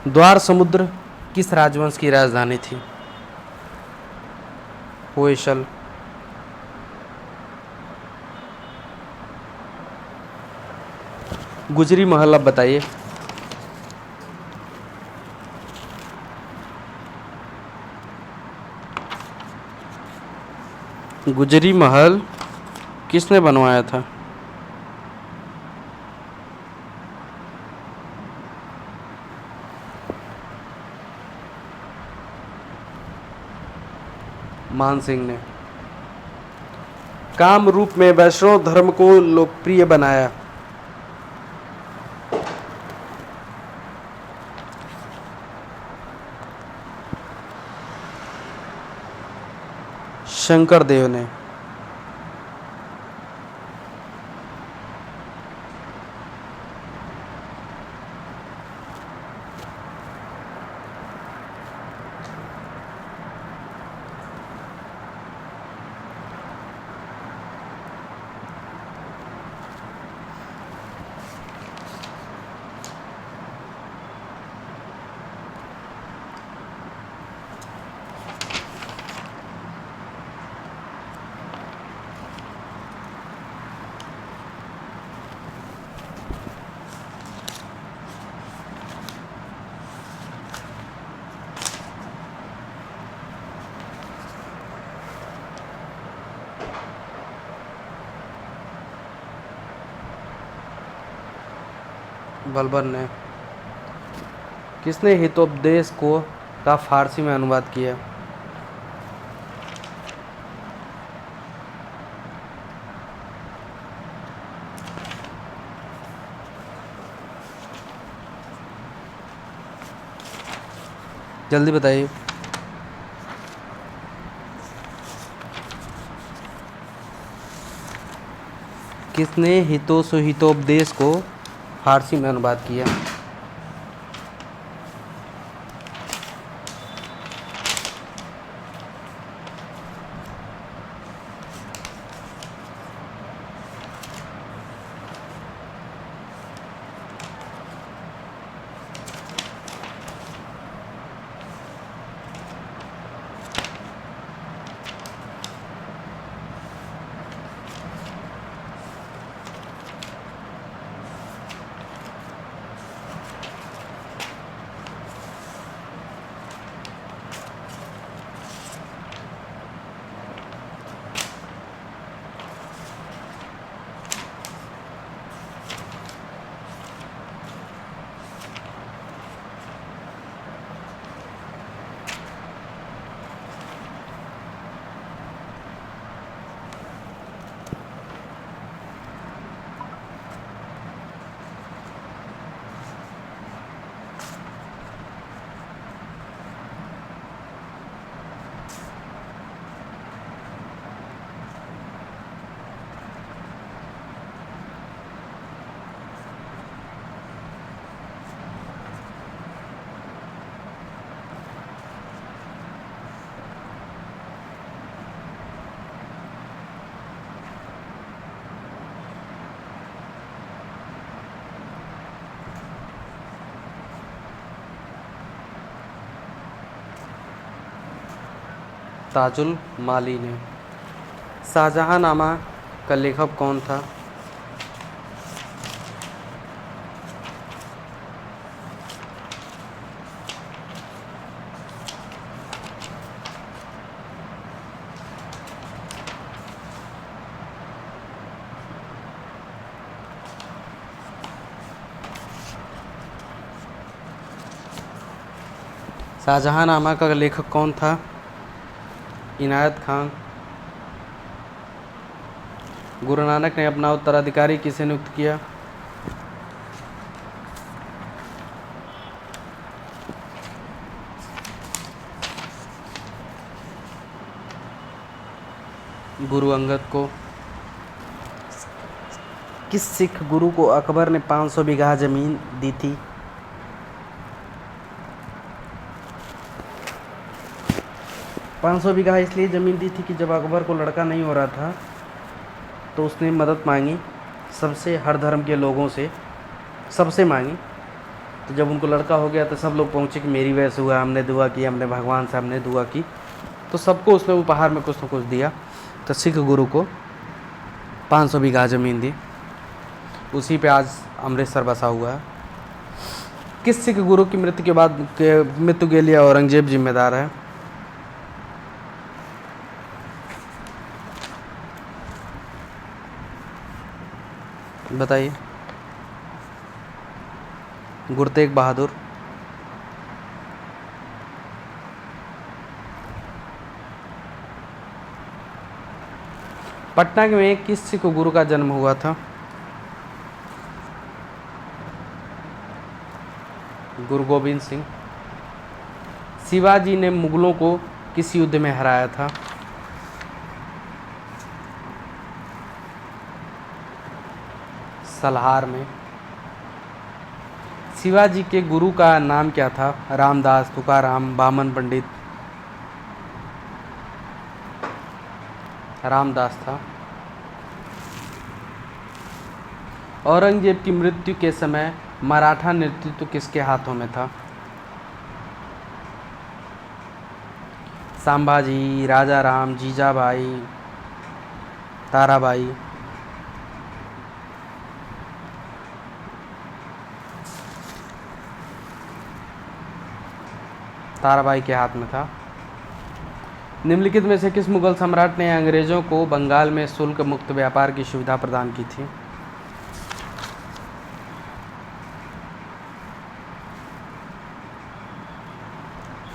द्वार समुद्र किस राजवंश की राजधानी थी? होयसल। गुजरी महल अब बताइए। गुजरी महल किसने बनवाया था? मान सिंह ने। काम रूप में वैष्णव धर्म को लोकप्रिय बनाया? शंकर देव ने। बलबन ने। किसने हितोपदेश को का फारसी में अनुवाद किया? जल्दी बताइए। किसने हितोपदेश को फारसी में अनुवाद किया? ताजुल माली ने। शाहजहांनामा का लेखक कौन था? शाहजहांनामा का लेखक कौन था? इनायत खान। गुरु नानक ने अपना उत्तराधिकारी किसे नियुक्त किया? गुरु अंगद को। किस सिख गुरु को अकबर ने 500 बीघा जमीन दी थी? पाँच सौ बीघा इसलिए ज़मीन दी थी कि जब अकबर को लड़का नहीं हो रहा था तो उसने मदद मांगी सबसे, हर धर्म के लोगों से, सबसे मांगी। तो जब उनको लड़का हो गया तो सब लोग पहुँचे कि मेरी वजह से हुआ, हमने दुआ की, हमने भगवान से हमने दुआ की, तो सबको उसने उपहार में कुछ न कुछ दिया। तो सिख गुरु को 500 बीघा ज़मीन दी, उसी पे आज अमृतसर बसा हुआ है। किस सिख गुरु की मृत्यु के लिए औरंगजेब जिम्मेदार है? बताइए। गुरु तेग बहादुर। पटना में किस सिख गुरु का जन्म हुआ था? गुरु गोविंद सिंह। शिवाजी ने मुगलों को किस युद्ध में हराया था? सलहार में। शिवाजी के गुरु का नाम क्या था? रामदास, तुकाराम, बामन पंडित? रामदास था। औरंगजेब की मृत्यु के समय मराठा नेतृत्व किसके हाथों में था? संभाजी, राजा राम, जीजाबाई, ताराबाई? ताराबाई के हाथ में था। निम्नलिखित में से किस मुगल सम्राट ने अंग्रेजों को बंगाल में शुल्क मुक्त व्यापार की सुविधा प्रदान की थी?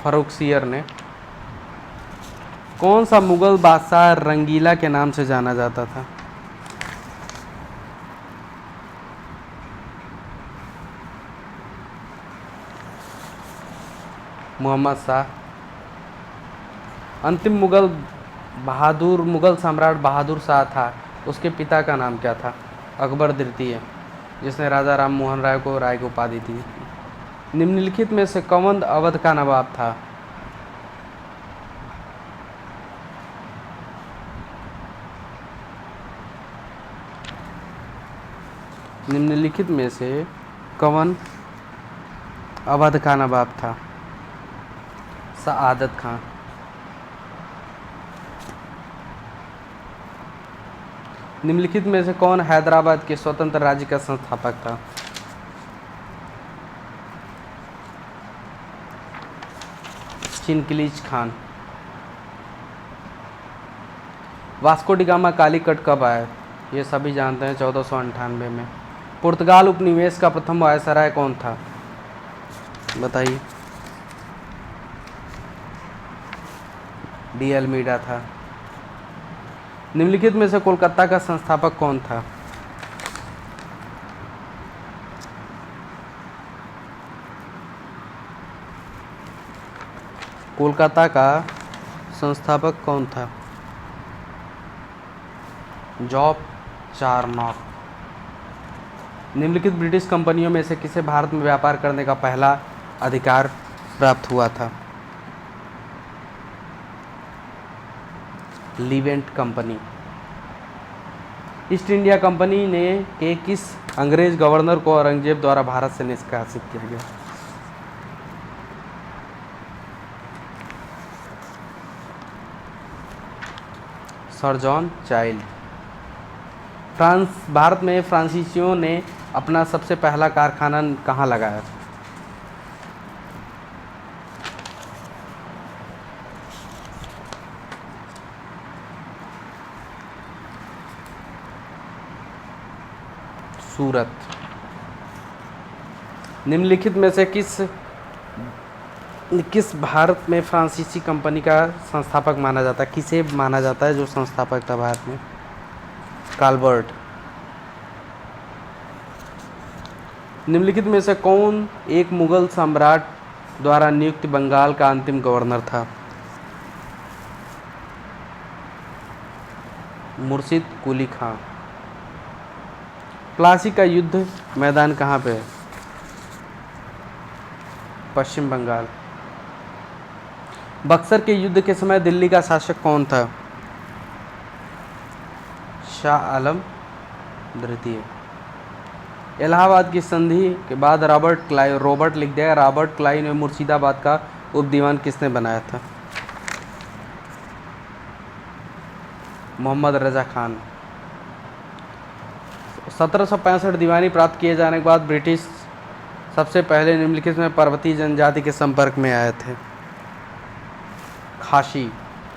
फर्रुखसियर ने। कौन सा मुगल बादशाह रंगीला के नाम से जाना जाता था? मोहम्मद शाह। अंतिम मुगल सम्राट बहादुर शाह था, उसके पिता का नाम क्या था? अकबर द्वितीय, जिसने राजा राम मोहन राय को राय की उपाधि दी। निम्नलिखित में से कौन अवध का नवाब था? निम्नलिखित में से कौन अवध का नवाब था? सआदत खान। निम्नलिखित में से कौन हैदराबाद के स्वतंत्र राज्य का संस्थापक था? Genghis Khan. Vasco da Gama Calicut कब आया? ये सभी जानते हैं, 1498 में। पुर्तगाल उपनिवेश का प्रथम वायसराय कौन था? बताइए। डी अल्मीडा था। निम्नलिखित में से कोलकाता का संस्थापक कौन था? कोलकाता का संस्थापक कौन था? Job Charnock. निम्नलिखित ब्रिटिश कंपनियों में से किसे भारत में व्यापार करने का पहला अधिकार प्राप्त हुआ था? लीवेंट कंपनी। ईस्ट इंडिया कंपनी ने के किस अंग्रेज गवर्नर को औरंगजेब द्वारा भारत से निष्कासित किया गया? Sir John child. भारत में फ्रांसीसियों ने अपना सबसे पहला कारखाना कहाँ लगाया? सूरत। निम्नलिखित में से किस भारत में फ्रांसीसी कंपनी का संस्थापक माना जाता है? किसे माना जाता है जो संस्थापक था भारत में? काल्बर्ट। निम्नलिखित में से कौन एक मुगल सम्राट द्वारा नियुक्त बंगाल का अंतिम गवर्नर था? मुर्शिद कुली खां। प्लासी का युद्ध मैदान कहाँ पे है? पश्चिम बंगाल। बक्सर के युद्ध के समय दिल्ली का शासक कौन था? शाह आलम द्वितीय। इलाहाबाद की संधि के बाद रॉबर्ट लिख दिया, रॉबर्ट क्लाइव ने मुर्शिदाबाद का उपदीवान किसने बनाया था? मोहम्मद रजा खान। 1765 दीवानी प्राप्त किए जाने के बाद ब्रिटिश सबसे पहले निम्नलिखित में पर्वतीय जनजाति के संपर्क में आए थे? खासी।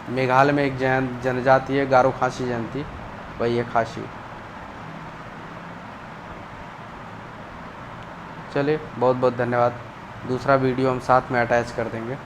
मेघालय में एक जनजाति है गारो खासी जनती, वही है खासी। चलिए बहुत बहुत धन्यवाद। दूसरा वीडियो हम साथ में अटैच कर देंगे।